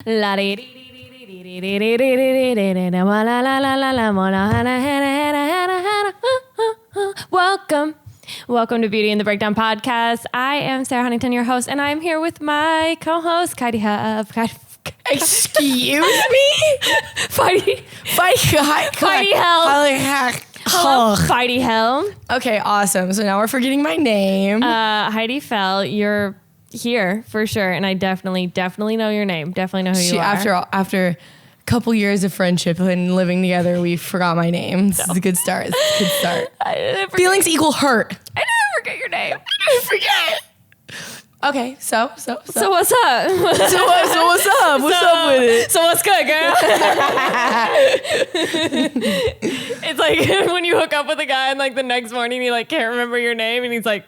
Welcome to Beauty and the Breakdown podcast. I am Sarah Huntington, your host, and I'm here with my co-host, Kaidi Hub. Excuse me? Fighty Hell. Okay, awesome. So now we're forgetting my name. Heidi Fell, you're here for sure, and I definitely know your name. Definitely know who you are. After a couple years of friendship and living together, we forgot my name. This is a good start. Feelings equal hurt. I didn't forget your name. I didn't forget. Okay, so what's up? So what's up? What's up with it? So what's good, girl? It's like when you hook up with a guy and like the next morning he like can't remember your name and he's like,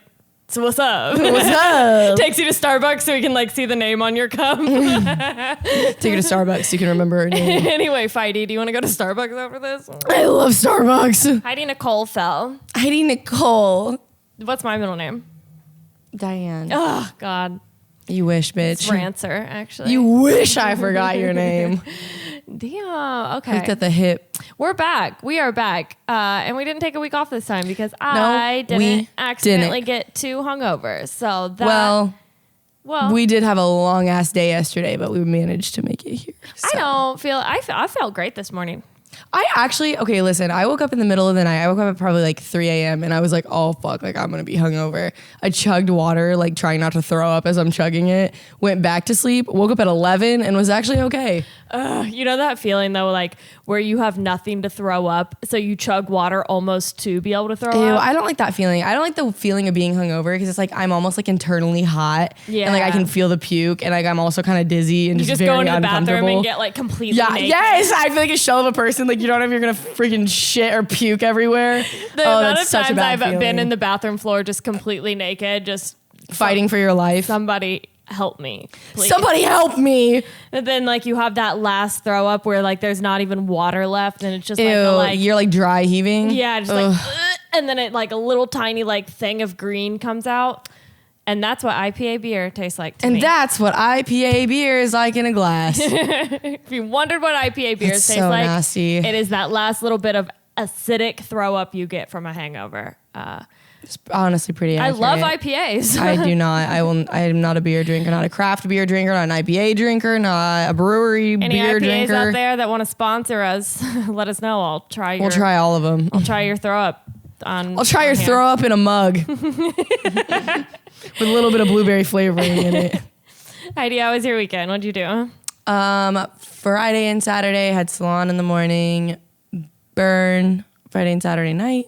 so what's up? What's up? Takes you to Starbucks so he can like see the name on your cup. Take her to Starbucks so you can remember her name. Anyway, Fighty, do you want to go to Starbucks over this? I love Starbucks. Heidi Nicole Fell. Heidi Nicole. What's my middle name? Diane. Oh, God. You wish, bitch. It's Rancer, actually. You wish I forgot your name. Damn. Okay. Hooked at the hip. We're back. We are back. And we didn't take a week off this time because I didn't accidentally get too hungover. So that... Well, we did have a long ass day yesterday, but we managed to make it here. So. I felt great this morning. I woke up in the middle of the night. I woke up at probably like 3 a.m. and I was like, oh fuck, like I'm going to be hungover. I chugged water, like trying not to throw up as I'm chugging it. Went back to sleep, woke up at 11 and was actually okay. You know that feeling though, like where you have nothing to throw up, so you chug water almost to be able to throw up? I don't like that feeling. I don't like the feeling of being hungover because it's like I'm almost like internally hot. Yeah. And like I can feel the puke and like I'm also kind of dizzy and you just very go into the uncomfortable. bathroom and get like completely naked. Yes, I feel like a shell of a person. Like you don't know if you're gonna freaking shit or puke everywhere. The amount of times I've been in the bathroom floor just completely naked, just fighting for your life. Somebody help me, please. Somebody help me. And then like you have that last throw up where like there's not even water left and it's just you're like dry heaving. Yeah, just like and then it like a little tiny like thing of green comes out. And that's what IPA beer tastes like to me. And that's what IPA beer is like in a glass. If you wondered what IPA beer tastes so like, nasty. It is that last little bit of acidic throw up you get from a hangover. It's honestly pretty accurate. I love IPAs. I do not. I am not a beer drinker, not a craft beer drinker, not an IPA drinker, not a brewery Any beer IPAs drinker. out there that want to sponsor us, let us know. We'll try all of them. I'll try your throw up. I'll try your throw up in a mug. With a little bit of blueberry flavoring in it. Heidi, how was your weekend? What'd you do? Friday and Saturday, had salon in the morning, burn Friday and Saturday night.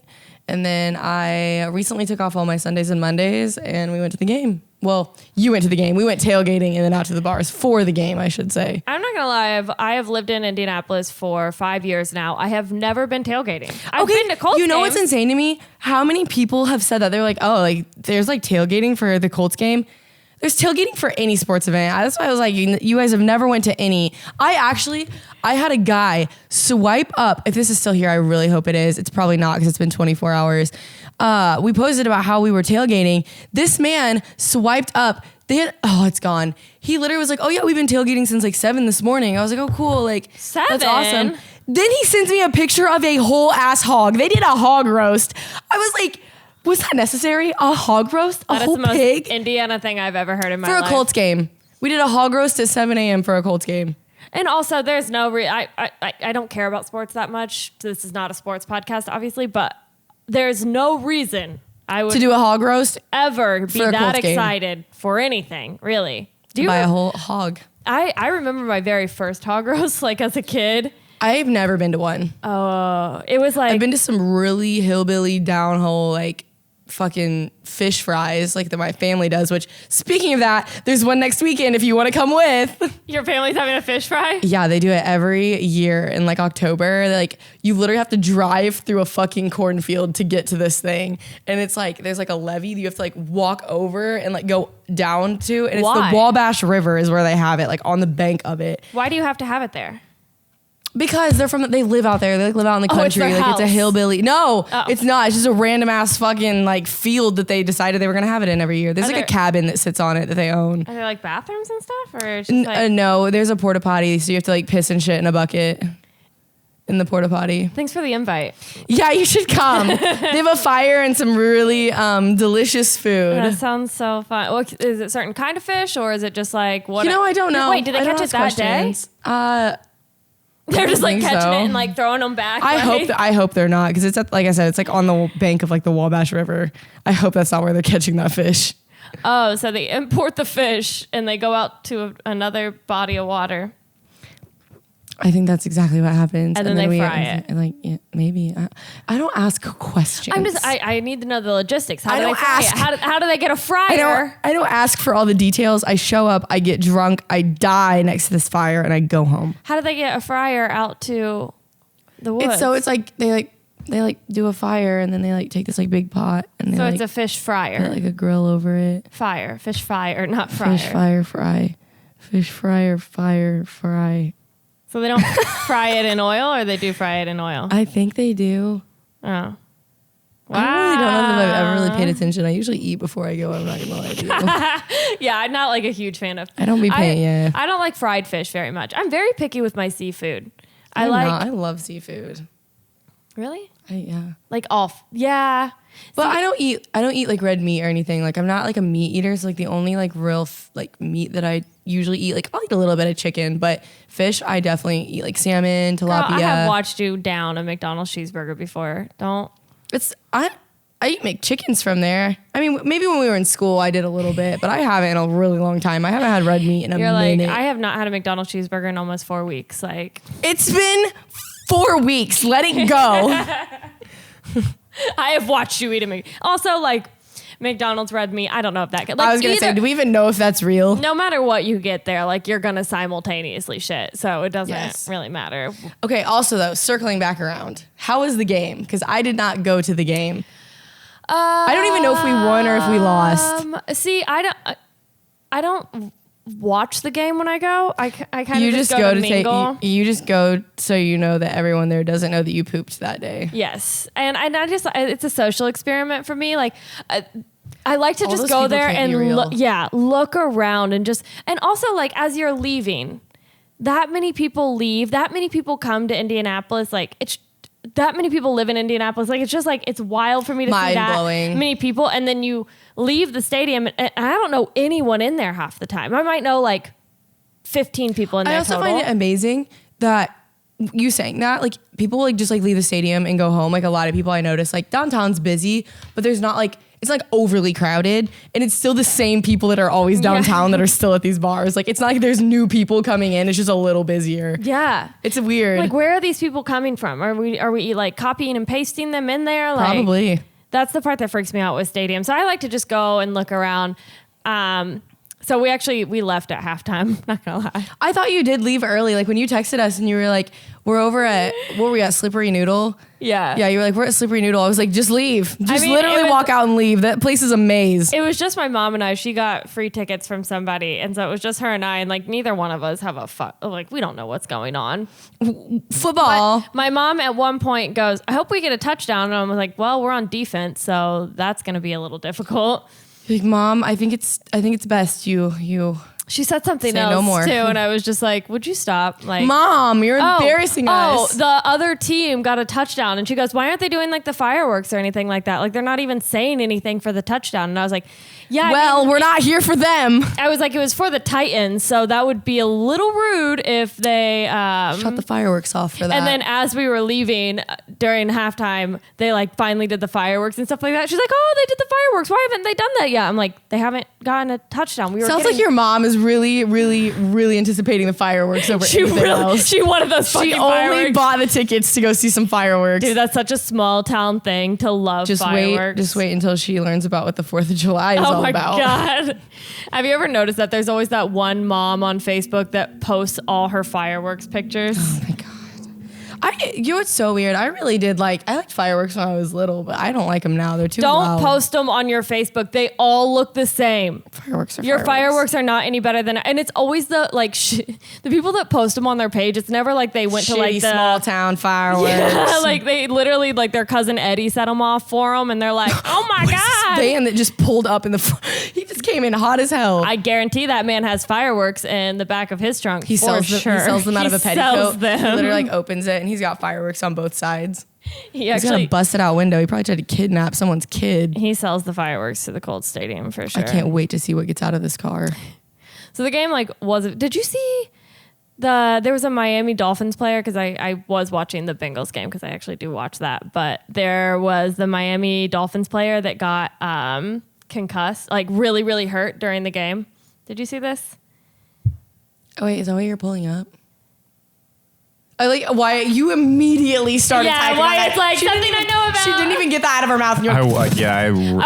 And then I recently took off all my Sundays and Mondays and we went to the game. Well, you went to the game. We went tailgating and then out to the bars for the game, I should say. I'm not going to lie. I have lived in Indianapolis for 5 years now. I have never been tailgating. I've been to Colts games. You know what's insane to me? How many people have said that? They're like, oh, like there's like tailgating for the Colts game. There's tailgating for any sports event. That's why I was like, you guys have never went to any. I had a guy swipe up. If this is still here, I really hope it is. It's probably not because it's been 24 hours. We posted about how we were tailgating. This man swiped up. It's gone. He literally was like, oh yeah, we've been tailgating since like 7 this morning. I was like, oh cool. Like 7? That's awesome. Then he sends me a picture of a whole ass hog. They did a hog roast. I was like, was that necessary? A hog roast? A whole pig? That is the most Indiana thing I've ever heard in my life. For a Colts game. We did a hog roast at 7 a.m. for a Colts game. And also, there's no I don't care about sports that much. This is not a sports podcast, obviously, but there's no reason I would to do a hog roast ever be that excited for anything, really. Do you buy a whole hog? I remember my very first hog roast, like as a kid. I've never been to one. Oh, it was like I've been to some really hillbilly downhole like fucking fish fries like that my family does, which speaking of that, there's one next weekend if you want to come with. Your family's having a fish fry? Yeah, they do it every year in like October. Like you literally have to drive through a fucking cornfield to get to this thing. And it's like there's like a levee that you have to like walk over and like go down to. And it's the Wabash River is where they have it, like on the bank of it. Why do you have to have it there? Because they live out there. They like live out in the country. It's their house. It's a hillbilly. No, it's not. It's just a random ass fucking like field that they decided they were gonna have it in every year. There's like a cabin that sits on it that they own. Are there like bathrooms and stuff, or it's just no? There's a porta potty, so you have to like piss and shit in a bucket in the porta potty. Thanks for the invite. Yeah, you should come. They have a fire and some really delicious food. That sounds so fun. Well, is it a certain kind of fish, or is it just like what? I don't know. Wait, did they catch it that day? They're just like catching it and like throwing them back. I hope they're not, because it's like I said, it's like on the bank of like the Wabash River. I hope that's not where they're catching that fish. Oh, so they import the fish and they go out to another body of water. I think that's exactly what happens. And then they fry it. Like, yeah, maybe. I don't ask questions. I need to know the logistics. How do they fry it? How do they get a fryer? I don't ask for all the details. I show up, I get drunk, I die next to this fire, and I go home. How do they get a fryer out to the woods? It's like they do a fire, and then they like take this like big pot, and so it's a fish fryer. Put like a grill over it. Fish fire, not fryer. Fish fire fry. Fish fryer fire fry. So they don't fry it in oil, or they do fry it in oil? I think they do. Oh. Wow. I really don't know if I've ever really paid attention. I usually eat before I go. I'm not gonna lie to you. Yeah, I'm not like a huge fan of. I don't be paying. Yeah. I don't like fried fish very much. I'm very picky with my seafood. I love seafood. Really? Yeah. Like yeah. But I don't eat like red meat or anything. Like I'm not like a meat eater. So like the only like real like meat that I usually eat, like I'll eat a little bit of chicken, but fish I definitely eat, like salmon, tilapia. Girl, I have watched you down a McDonald's cheeseburger before. I eat McChickens from there. I mean, maybe when we were in school I did a little bit, but I haven't in a really long time. I haven't had red meat in a minute. I have not had a McDonald's cheeseburger in almost 4 weeks. Like, it's been 4 weeks. Let it go. I have watched you eat a Also, like, McDonald's red meat, I don't know if that could. Like, I was going to say, do we even know if that's real? No matter what you get there, like, you're going to simultaneously shit. So it doesn't really matter. Okay, also, though, circling back around, how was the game? Because I did not go to the game. I don't even know if we won or if we lost. See, I don't watch the game when I go. I kind of just go to mingle. You just go so you know that everyone there doesn't know that you pooped that day. Yes, and I just it's a social experiment for me. Like I like to just go there and look around and also like as you're leaving, that many people leave, that many people come to Indianapolis. Like it's that many people live in Indianapolis. Like, it's just like, it's wild for me to see that many people. And then you leave the stadium and I don't know anyone in there half the time. I might know like 15 people in there. I also find it amazing that you saying that, like, people like just like leave the stadium and go home. Like, a lot of people I notice, like, downtown's busy, but there's not like, it's like overly crowded, and it's still the same people that are always downtown that are still at these bars. Like, it's not like there's new people coming in. It's just a little busier. Yeah. It's weird. Like, where are these people coming from? Are we like copying and pasting them in there? Like, probably. That's the part that freaks me out with stadiums. So I like to just go and look around. So we left at halftime. Not gonna lie. I thought you did leave early. Like, when you texted us and you were like, we're over at, where were we at? Slippery Noodle? Yeah. Yeah, you were like, we're at Slippery Noodle. I was like, just leave. Just literally walk out and leave. That place is a maze. It was just my mom and I. She got free tickets from somebody. And so it was just her and I. And like, neither one of us have we don't know what's going on. Football. But my mom at one point goes, I hope we get a touchdown. And I was like, well, we're on defense. So that's going to be a little difficult. Like, Mom, I think it's best you. She said something else no more. too, and I was just like, "Would you stop?" Like, Mom, you're embarrassing us. Oh, the other team got a touchdown, and she goes, "Why aren't they doing like the fireworks or anything like that? Like, they're not even saying anything for the touchdown." And I was like, "Yeah, well, we're not here for them." I was like, "It was for the Titans, so that would be a little rude if they shut the fireworks off for that." And then as we were leaving during halftime, they like finally did the fireworks and stuff like that. She's like, "Oh, they did the fireworks. Why haven't they done that yet?" I'm like, "They haven't gotten a touchdown." Sounds like your mom is really, really, really anticipating the fireworks over anything else. She wanted those fucking fireworks. She only bought the tickets to go see some fireworks. Dude, that's such a small town thing to love fireworks. Just wait until she learns about what the 4th of July is all about. Oh my God. Have you ever noticed that there's always that one mom on Facebook that posts all her fireworks pictures? Oh my God. You know what's so weird? I liked fireworks when I was little, but I don't like them now. They're too Don't loud. post them on your Facebook. They all look the same. Your fireworks are not any better than, and it's always the the people that post them on their page. It's never like they went to like the small town fireworks. Yeah, like they literally like their cousin Eddie set them off for them, and they're like, oh my god, van that just pulled up in he just came in hot as hell. I guarantee that man has fireworks in the back of his trunk. He sells them out of a petticoat. Them. He literally opens it and he's got fireworks on both sides. He's got a busted out window. He probably tried to kidnap someone's kid. He sells the fireworks to the Colts Stadium for sure. I can't wait to see what gets out of this car. So the game did you see there was a Miami Dolphins player, because I was watching the Bengals game because I actually do watch that, but there was the Miami Dolphins player that got concussed, like really, really hurt during the game. Did you see this? Oh wait, is that what you're pulling up? I like why you immediately started typing. Yeah, why it's like something I know about. She didn't even get that out of her mouth. And you're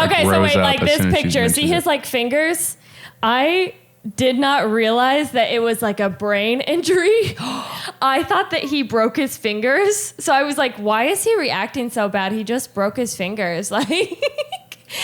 okay, so wait, like this picture. See his like fingers? I did not realize that it was like a brain injury. I thought that he broke his fingers. So I was like, why is he reacting so bad? He just broke his fingers. Like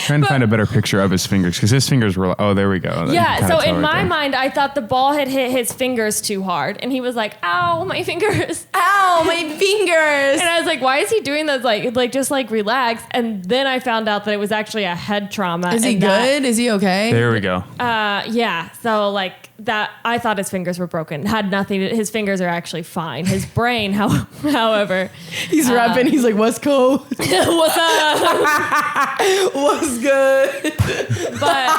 trying to find a better picture of his fingers, because his fingers were oh, there we go. Yeah, so in my mind, I thought the ball had hit his fingers too hard, and he was like, "Ow, my fingers! Ow, my fingers!" And I was like, "Why is he doing those? Like just like relax." And then I found out that it was actually a head trauma. Is he good? Is he okay? There we go. Yeah. So like that, I thought his fingers were broken. Had nothing. His fingers are actually fine. His brain, however, he's rapping. He's like, "What's cool? What's up? What's good?" But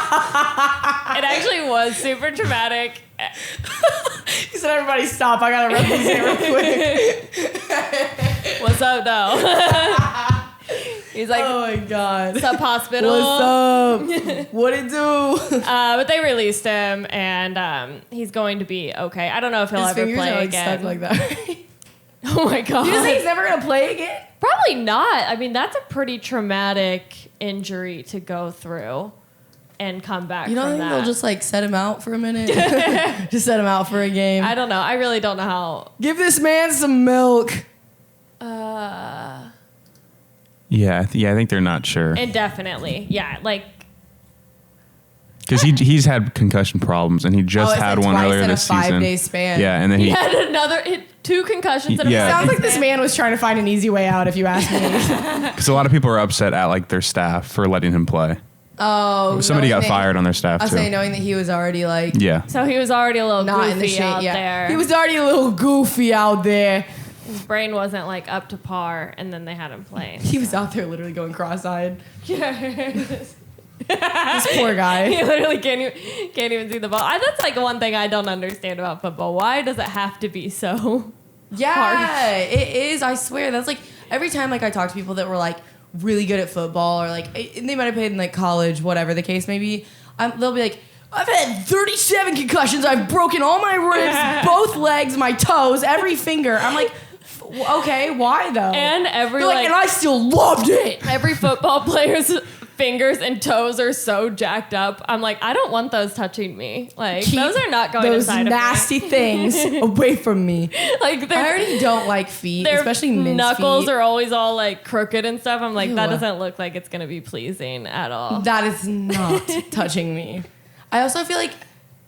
it actually was super traumatic. He said, "Everybody stop. I gotta run this real quick." What's up, though? He's like, "Oh my god, what's up, hospital? What's up? What it do?" But they released him, and he's going to be okay. I don't know if he'll ever play again. Stuck like that. Oh my god! You think he's never gonna play again? Probably not. I mean, that's a pretty traumatic injury to go through and come back. You don't think they'll just like set him out for a minute? Just set him out for a game. I don't know. I really don't know how. Give this man some milk. Yeah, I think they're not sure. Indefinitely. Yeah, like. Because he's had concussion problems, and he just had one earlier this season. 5-day span. Yeah, and then he had 2 concussions. In a sounds like this man was trying to find an easy way out, if you ask me. Because a lot of people are upset at like their staff for letting him play. Oh, somebody got fired on their staff too. I say knowing that he was already like So he was already a little not goofy in the shape, out there. He was already a little goofy out there. His brain wasn't like up to par, and then they had him playing. He was out there literally going cross-eyed. Yeah. This poor guy. He literally can't even see the ball. That's like one thing I don't understand about football. Why does it have to be so hard? It is. I swear. That's like every time like I talk to people that were like really good at football, or like they might have played in like college, whatever the case may be. They'll be like, I've had 37 concussions. I've broken all my ribs, both legs, my toes, every finger. I'm like, okay, why though? And and I still loved it. Every football player's fingers and toes are so jacked up. I'm like, I don't want those touching me. Like, those are not going inside of me. Those nasty things away from me. Like, I already don't like feet, especially men's knuckles feet. are always all like crooked and stuff. I'm like, that doesn't look like it's gonna be pleasing at all. That is not touching me. I also feel like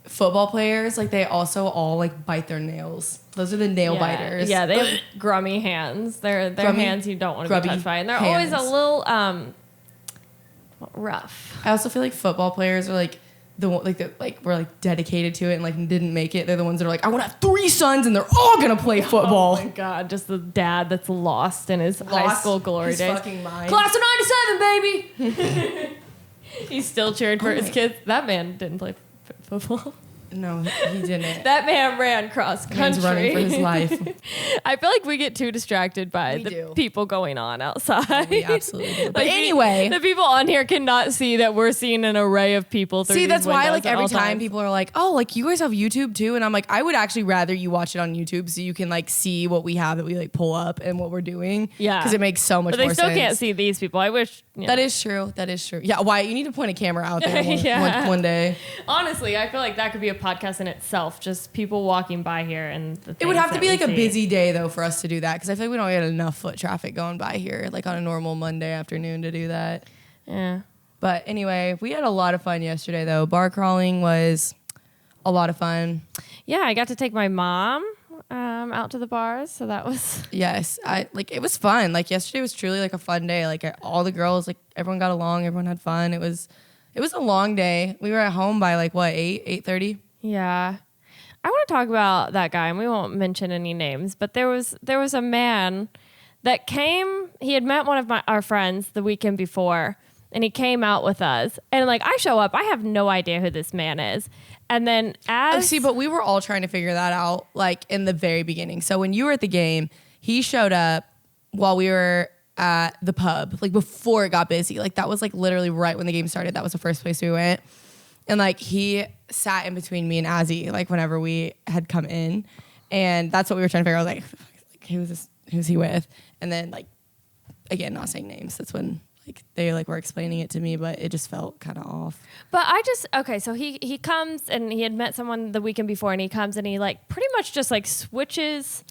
football players, like they also all like bite their nails. Those are the nail biters. Yeah, they have grummy hands. They're hands you don't want to be touched by, and they're always a little rough. I also feel like football players are like we're like dedicated to it and like didn't make it. They're the ones that are like, I want to have 3 sons and they're all gonna play football. Oh my god, just the dad that's lost in his high school glory days. Fucking mind. Class of '97, baby. He's still cheering for his kids. That man didn't play football. No, he didn't. That man ran cross country. He's running for his life. I feel like we get too distracted by the people going on outside. Oh, we absolutely do. But like anyway, the people on here cannot see that we're seeing an array of people through these that's why like every time time people are like, oh, like you guys have YouTube too, and I'm like, I would actually rather you watch it on YouTube so you can like see what we have that we like pull up and what we're doing. Yeah, because it makes so much more sense. But they still can't see these people. I wish That is true. Yeah, why you need to point a camera out there one day. Honestly, I feel like that could be a podcast in itself. Just people walking by here and it would have to be like a busy day though for us to do that because I feel like we don't get enough foot traffic going by here like on a normal Monday afternoon to do that. Yeah. But anyway, we had a lot of fun yesterday though. Bar crawling was a lot of fun. Yeah, I got to take my mom out to the bars, so that was yes. It was fun. Like yesterday was truly like a fun day. Like all the girls, like everyone got along, everyone had fun. It was a long day. We were at home by like what 8:30. Yeah, I want to talk about that guy, and we won't mention any names, but there was a man that came. He had met one of our friends the weekend before, and he came out with us. And like I show up, I have no idea who this man is. And then but we were all trying to figure that out like in the very beginning. So when you were at the game, he showed up while we were at the pub, like before it got busy. Like that was like literally right when the game started. That was the first place we went. And like he sat in between me and Azzy, like whenever we had come in. And that's what we were trying to figure out. Like who's he with? And then like, again, not saying names. That's when like they like were explaining it to me, but it just felt kind of off. But so he comes and he had met someone the weekend before, and he comes and he like pretty much just like switches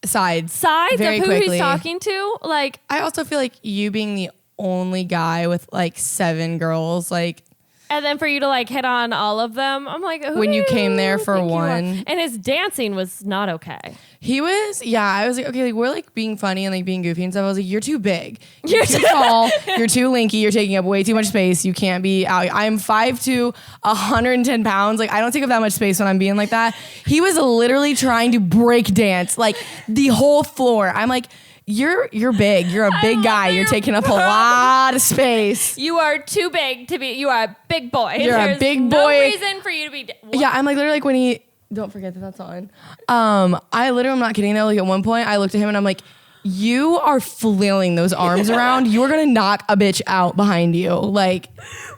sides very of who quickly. He's talking to. Like I also feel like you being the only guy with like 7 girls, like. And then for you to like hit on all of them, I'm like, when you came there for one. And his dancing was not okay. He was, I was like, okay, like we're like being funny and like being goofy and stuff. I was like, you're too big. You're too tall. You're too lanky. You're taking up way too much space. You can't be out. I'm 5'2", 110 pounds. Like I don't take up that much space when I'm being like that. He was literally trying to break dance like the whole floor. I'm like, You're big. You're a big guy. You're taking up a lot of space. You are too big to be. You are a big boy. You're a big boy. No reason for you to be. Yeah, I'm like literally like when he. Don't forget that that's on. I literally, I'm not kidding though. Like at one point, I looked at him and I'm like, "You are flailing those arms around. You are gonna knock a bitch out behind you." Like,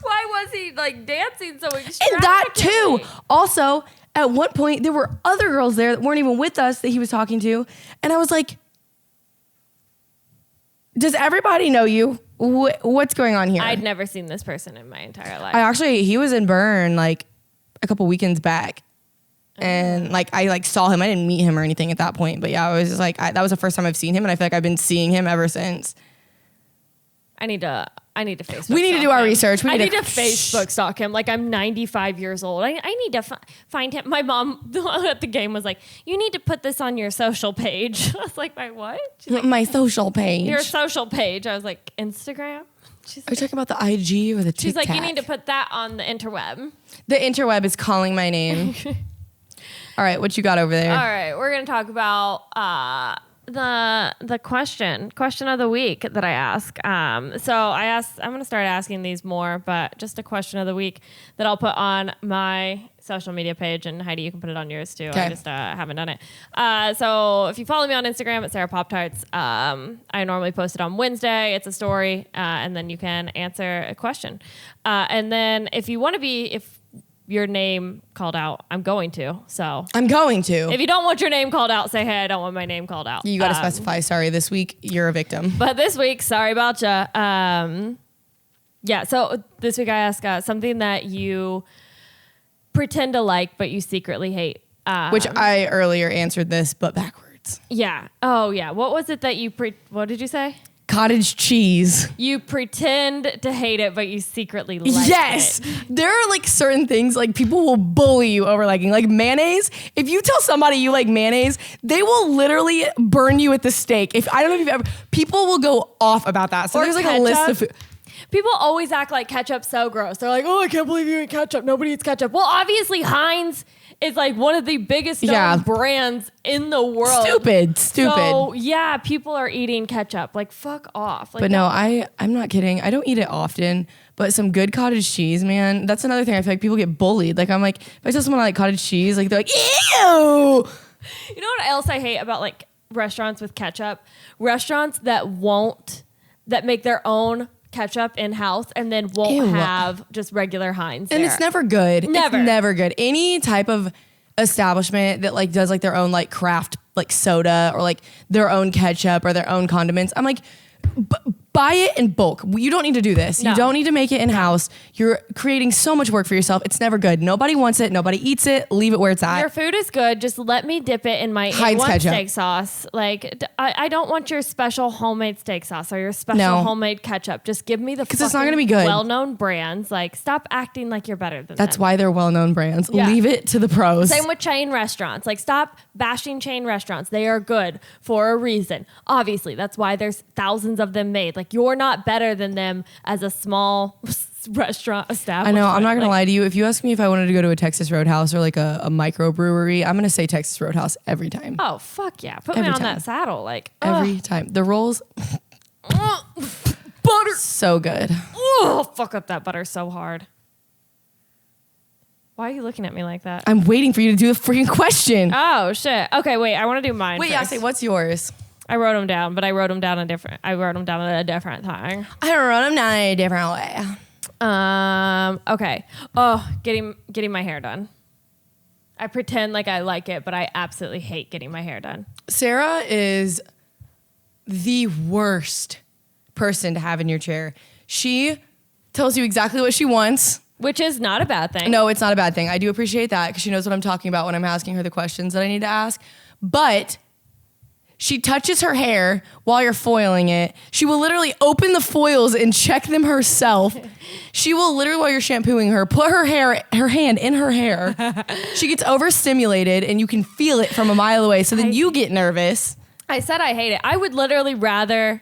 why was he like dancing so extravagantly? And that too. Also, at one point, there were other girls there that weren't even with us that he was talking to, and I was like. Does everybody know you? What's going on here? I'd never seen this person in my entire life. He was in Bern like a couple weekends back. And like, I like saw him. I didn't meet him or anything at that point. But yeah, I was just like, that was the first time I've seen him. And I feel like I've been seeing him ever since. I need to Facebook. We need to do our research. I need to Facebook stalk him. Like I'm 95 years old. I need to find him. My mom at the game was like, "You need to put this on your social page." I was like, "My what?" She's like, my social page. Your social page. I was like, Instagram. Are you talking about the IG or the TikTok? She's like, you need to put that on the interweb. The interweb is calling my name. All right, what you got over there? All right, we're gonna talk about the question of the week that I ask. So I'm going to start asking these more, but just a question of the week that I'll put on my social media page, and Heidi, you can put it on yours too. Okay. I just haven't done it. So if you follow me on Instagram at Sarah Pop-Tarts, I normally post it on Wednesday. It's a story, and then you can answer a question. And then if you want to if your name called out, I'm going to. If you don't want your name called out, say, hey, I don't want my name called out. You got to specify, sorry, this week you're a victim. But this week, sorry about ya. So this week I ask something that you pretend to like, but you secretly hate. Which I earlier answered this, but backwards. Yeah. Oh, yeah. What was it that what did you say? Cottage cheese. You pretend to hate it, but you secretly like it. Yes. There are like certain things like people will bully you over liking. Like mayonnaise. If you tell somebody you like mayonnaise, they will literally burn you at the stake. I don't know if you've ever, people will go off about that. So there's like a list of food. People always act like ketchup's so gross. They're like, oh, I can't believe you eat ketchup. Nobody eats ketchup. Well, obviously Heinz is like one of the biggest known brands in the world. Stupid. So yeah, people are eating ketchup. Like fuck off. Like, but no, I'm not kidding. I don't eat it often, but some good cottage cheese, man. That's another thing. I feel like people get bullied. Like I'm like, if I tell someone I like cottage cheese, like they're like, ew. You know what else I hate about like restaurants with ketchup? Restaurants that make their own ketchup in-house and then won't have just regular Heinz and there. It's never good. Never. It's never good. Any type of establishment that like does like their own like craft like soda or like their own ketchup or their own condiments, I'm like, buy it in bulk. You don't need to do this. No. You don't need to make it in-house. You're creating so much work for yourself. It's never good. Nobody wants it. Nobody eats it. Leave it where it's at. Your food is good. Just let me dip it in my A1 steak sauce. Like, I don't want your special homemade steak sauce or your special homemade ketchup. Just give me the because it's not going to be good. Well-known brands. Like, stop acting like you're better than That's them. why they're well-known brands. Yeah. Leave it to the pros. Same with chain restaurants. Like, stop bashing chain restaurants. They are good for a reason. Obviously, that's why there's thousands of them made. Like, you're not better than them as a small restaurant establishment. I know. I'm not going to lie to you. If you ask me if I wanted to go to a Texas Roadhouse or like a microbrewery, I'm going to say Texas Roadhouse every time. Oh, fuck yeah. Put me on that saddle. Like, every time. The rolls. Butter. So good. Oh, fuck up that butter so hard. Why are you looking at me like that? I'm waiting for you to do the freaking question. Oh, shit. Okay, wait. I want to do mine Wait, first. yeah, say, what's yours? I wrote them down, but I wrote them down at a different thing. I wrote them down in a different way. Okay. Oh, getting my hair done. I pretend like I like it, but I absolutely hate getting my hair done. Sarah is the worst person to have in your chair. She tells you exactly what she wants. Which is not a bad thing. No, it's not a bad thing. I do appreciate that because she knows what I'm talking about when I'm asking her the questions that I need to ask. But she touches her hair while you're foiling it. She will literally open the foils and check them herself. She will literally, while you're shampooing her, put her hand in her hair. She gets overstimulated and you can feel it from a mile away. So then you get nervous. I said I hate it. I would literally rather...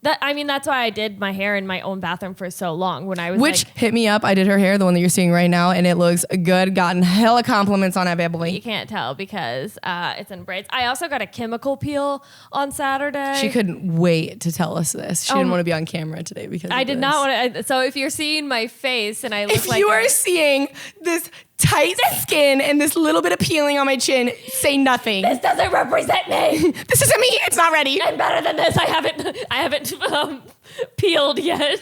that's why I did my hair in my own bathroom for so long when I was hit me up. I did her hair, the one that you're seeing right now, and it looks good. Gotten hella compliments on it, baby. You can't tell because it's in braids. I also got a chemical peel on Saturday. She couldn't wait to tell us this. She didn't want to be on camera today because I did not want to. So if you're seeing my face and I look if you are seeing this tight skin and this little bit of peeling on my chin, say nothing. This doesn't represent me. This isn't me. It's not ready. I'm better than this. I haven't peeled yet.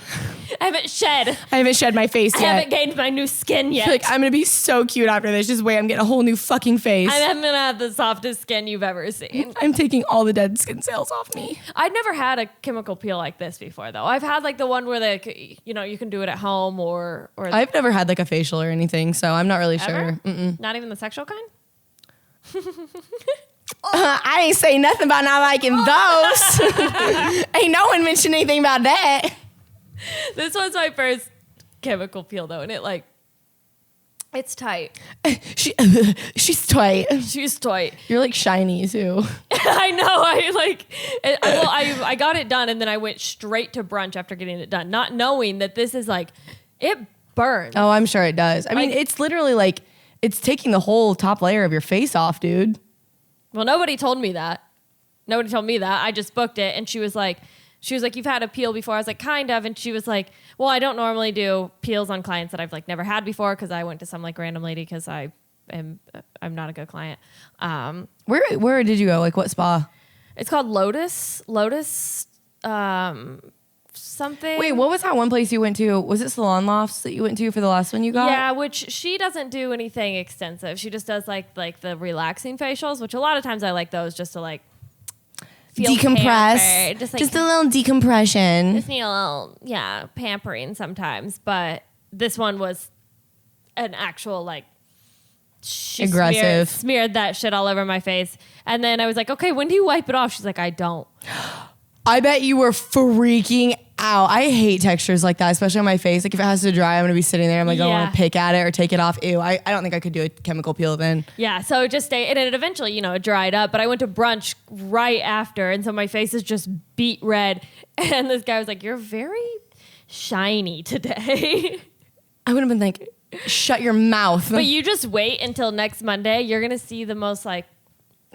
I haven't shed my face yet. I haven't gained my new skin yet. Like, I'm going to be so cute after this. Just wait. I'm getting a whole new fucking face. I'm going to have the softest skin you've ever seen. I'm taking all the dead skin cells off me. I'd never had a chemical peel like this before, though. I've had like the one where you can do it at home or I've never had like a facial or anything, so I'm not really sure. Mm-mm. Not even the sexual kind? I ain't say nothing about not liking those. Ain't no one mentioned anything about that. This was my first chemical peel though, and it's tight. She's tight. She's tight. You're like shiny too. I know. I got it done, and then I went straight to brunch after getting it done, not knowing that this is like it burns. Oh, I'm sure it does. I mean, it's literally like it's taking the whole top layer of your face off, dude. Well, nobody told me that. I just booked it, and she was like, you've had a peel before? I was like, kind of. And she was like, well, I don't normally do peels on clients that I've like never had before because I went to some like random lady because I'm not a good client. Where did you go? Like what spa? It's called Lotus something. Wait, what was that one place you went to? Was it Salon Lofts that you went to for the last one you got? Yeah, which she doesn't do anything extensive. She just does like the relaxing facials, which a lot of times I like those just to like decompress. Pampered. Just a little decompression. Just need a little, pampering sometimes. But this one was an actual like aggressive. Smeared that shit all over my face. And then I was like, okay, when do you wipe it off? She's like, I don't. I bet you were freaking out. I hate textures like that, especially on my face. Like if it has to dry, I'm going to be sitting there. I'm like, I want to pick at it or take it off. Ew. I don't think I could do a chemical peel then. Yeah. So it just stayed. And it eventually, it dried up. But I went to brunch right after. And so my face is just beet red. And this guy was like, you're very shiny today. I would have been like, shut your mouth. But you just wait until next Monday. You're going to see the most like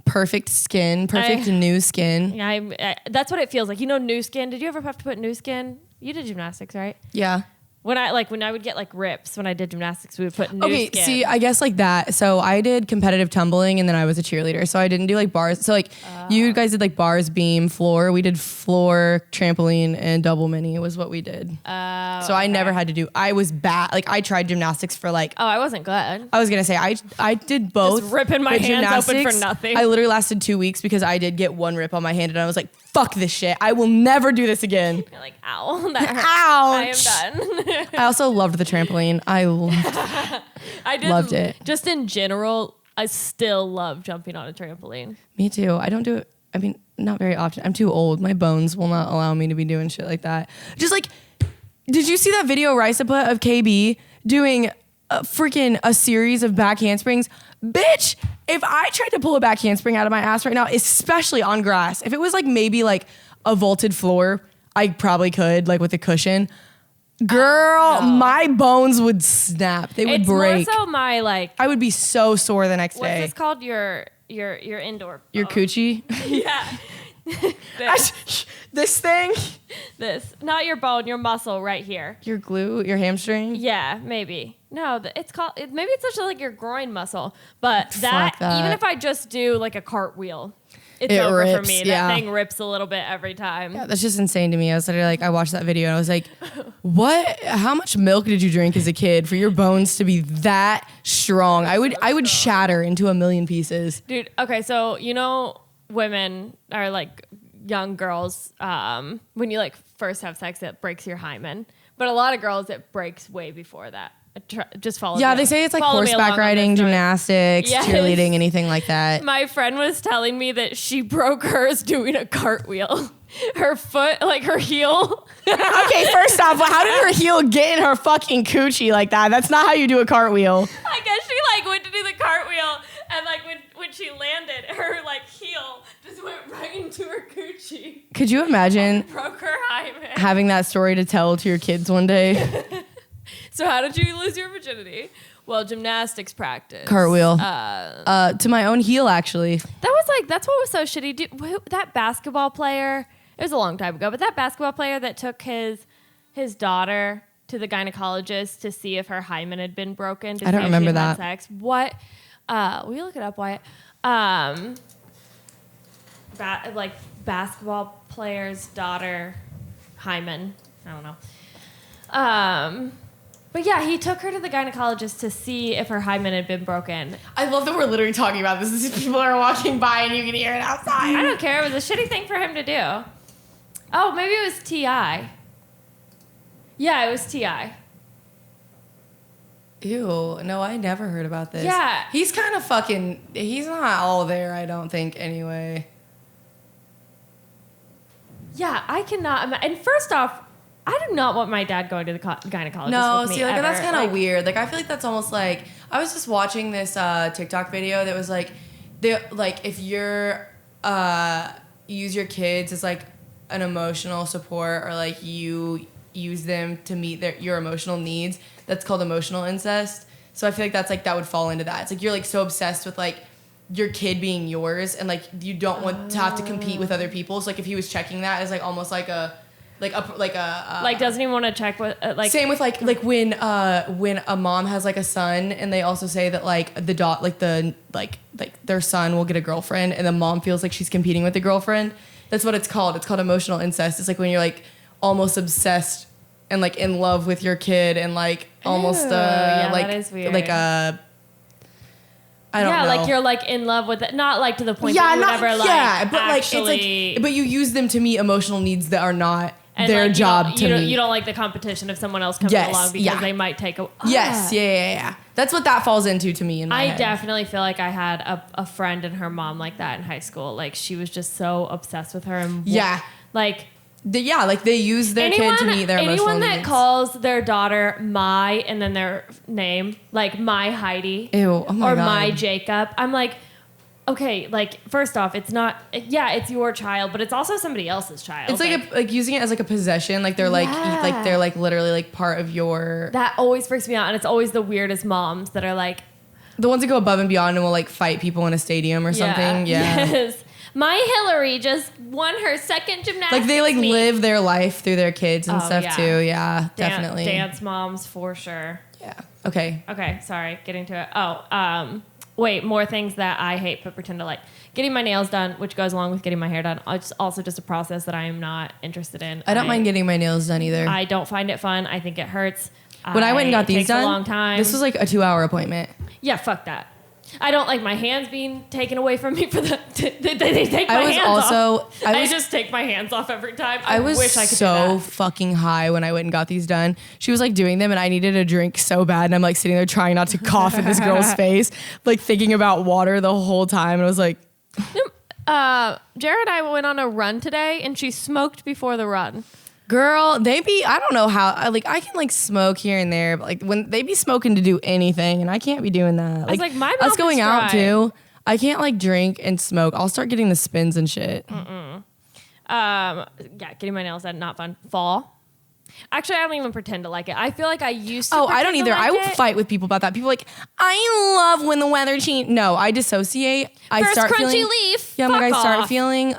perfect skin, new skin. That's what it feels like. New skin. Did you ever have to put new skin? You did gymnastics, right? Yeah. When I would get like rips when I did gymnastics, we would put new skin. See, I guess like that. So I did competitive tumbling and then I was a cheerleader. So I didn't do like bars. So like you guys did like bars, beam, floor. We did floor, trampoline, and double mini was what we did. So I never had to do. I was bad. Like I tried gymnastics for like. Oh, I wasn't good. I was gonna say I did both. Just ripping my hands open for nothing. I literally lasted 2 weeks because I did get one rip on my hand and I was like, fuck this shit. I will never do this again. You're like, ow, that hurts. Ouch. I am done. I also loved the trampoline. I loved it. Loved it. Just in general, I still love jumping on a trampoline. Me too. I don't do it. I mean, not very often. I'm too old. My bones will not allow me to be doing shit like that. Just like, did you see that video Risa put of KB doing a series of back handsprings? Bitch, if I tried to pull a back handspring out of my ass right now, especially on grass, if it was like maybe like a vaulted floor, I probably could, like with a cushion. Girl, no. My bones would snap. They would break. It's more so my like. I would be so sore the next day. What's this called? Your indoor. Your coochie? Yeah. This thing? This. Not your bone, your muscle right here. Your glute, your hamstring? Yeah, maybe. No, it's called, maybe it's actually like your groin muscle. But that, even if I just do like a cartwheel, it's over rips, for me. That thing rips a little bit every time. Yeah, that's just insane to me. I was literally like, I watched that video and I was like, what? How much milk did you drink as a kid for your bones to be that strong? I would shatter into a million pieces. Dude, okay, so you know women are like young girls, when you like first have sex, it breaks your hymen. But a lot of girls, it breaks way before that. Just follow. Yeah, they say it's like horseback riding, gymnastics, cheerleading, anything like that. My friend was telling me that she broke hers doing a cartwheel. Her foot, like her heel. Okay, first off, how did her heel get in her fucking coochie like that? That's not how you do a cartwheel. I guess she like went to do the cartwheel, and like when she landed, her like heel just went right into her coochie. Could you imagine broke her hymen. Having that story to tell to your kids one day? So how did you lose your virginity? Well, gymnastics practice. Cartwheel. To my own heel, actually. That's what was so shitty. That basketball player, it was a long time ago, but that basketball player that took his daughter to the gynecologist to see if her hymen had been broken. I don't remember that. Sex. What? Will you look it up, Wyatt? Like basketball player's daughter hymen. I don't know. But yeah, he took her to the gynecologist to see if her hymen had been broken. I love that we're literally talking about this. People are walking by and you can hear it outside. I don't care. It was a shitty thing for him to do. Oh, maybe it was T.I. Yeah, it was T.I. Ew. No, I never heard about this. Yeah. He's kind of he's not all there, I don't think, anyway. Yeah, I cannot imagine. And first off, I do not want my dad going to the gynecologist with me like ever. That's kind of weird. Like I feel like that's almost like I was just watching this TikTok video that was like, if you're use your kids as like an emotional support or like you use them to meet your emotional needs. That's called emotional incest. So I feel like that would fall into that. It's like you're like so obsessed with like your kid being yours and like you don't want to have to compete with other people. So like if he was checking that as like almost like doesn't even want to check with same with like when a mom has like a son and they also say that like their son will get a girlfriend and the mom feels like she's competing with the girlfriend. That's what it's called. It's called emotional incest. It's like when you're like almost obsessed and like in love with your kid and like almost that is weird. like a I don't know. Yeah, like you're like in love with it, not like to the point that you would never like but actually. Like it's like, but you use them to meet emotional needs that are not their like, job to meet. You don't like the competition if someone else comes along because they might take a. Yes, yeah. That's what that falls into to me. In my head. Definitely feel like I had a friend and her mom like that in high school. Like she was just so obsessed with her and they use their kid to meet their emotional needs. Anyone that calls their daughter my and then their name, like my Heidi or my Jacob, I'm like, okay, like first off, it's not. Yeah, it's your child, but it's also somebody else's child. It's like using it as like a possession. Like they're they're like literally like part of your. That always freaks me out, and it's always the weirdest moms that are like the ones that go above and beyond and will like fight people in a stadium or something. Yeah. Yes. my Hillary just won her second gymnastics Like they like meet. live their life through their kids and stuff too. Yeah, definitely. Dance moms for sure. Yeah. Okay. Okay, sorry, getting to it. Wait, more things that I hate but pretend to like. Getting my nails done, which goes along with getting my hair done. It's also just a process that I am not interested in. I don't mind getting my nails done either. I don't find it fun. I think it hurts. When I went and got these done, a long time. This was like a 2-hour appointment. Yeah, fuck that. I don't like my hands being taken away from me for the. They take my hands off. I just take my hands off every time. I wish I could do that. Fucking high when I went and got these done. She was like doing them and I needed a drink so bad. And I'm like sitting there trying not to cough in this girl's face, like thinking about water the whole time. And I was like. Jared and I went on a run today and she smoked before the run. Girl, I don't know how, I can like smoke here and there, but like when they be smoking to do anything and I can't be doing that. Like my mouth us going is out dry. too, I can't like drink and smoke. I'll start getting the spins and shit. Yeah, getting my nails done, not fun. Fall. Actually, I don't even pretend to like it. I feel like I used to. Oh, I don't either. Like I will fight with people about that. People are like, I love when the weather changes. No, I dissociate. I First start crunchy feeling, leaf. Yeah, Fuck I start off. feeling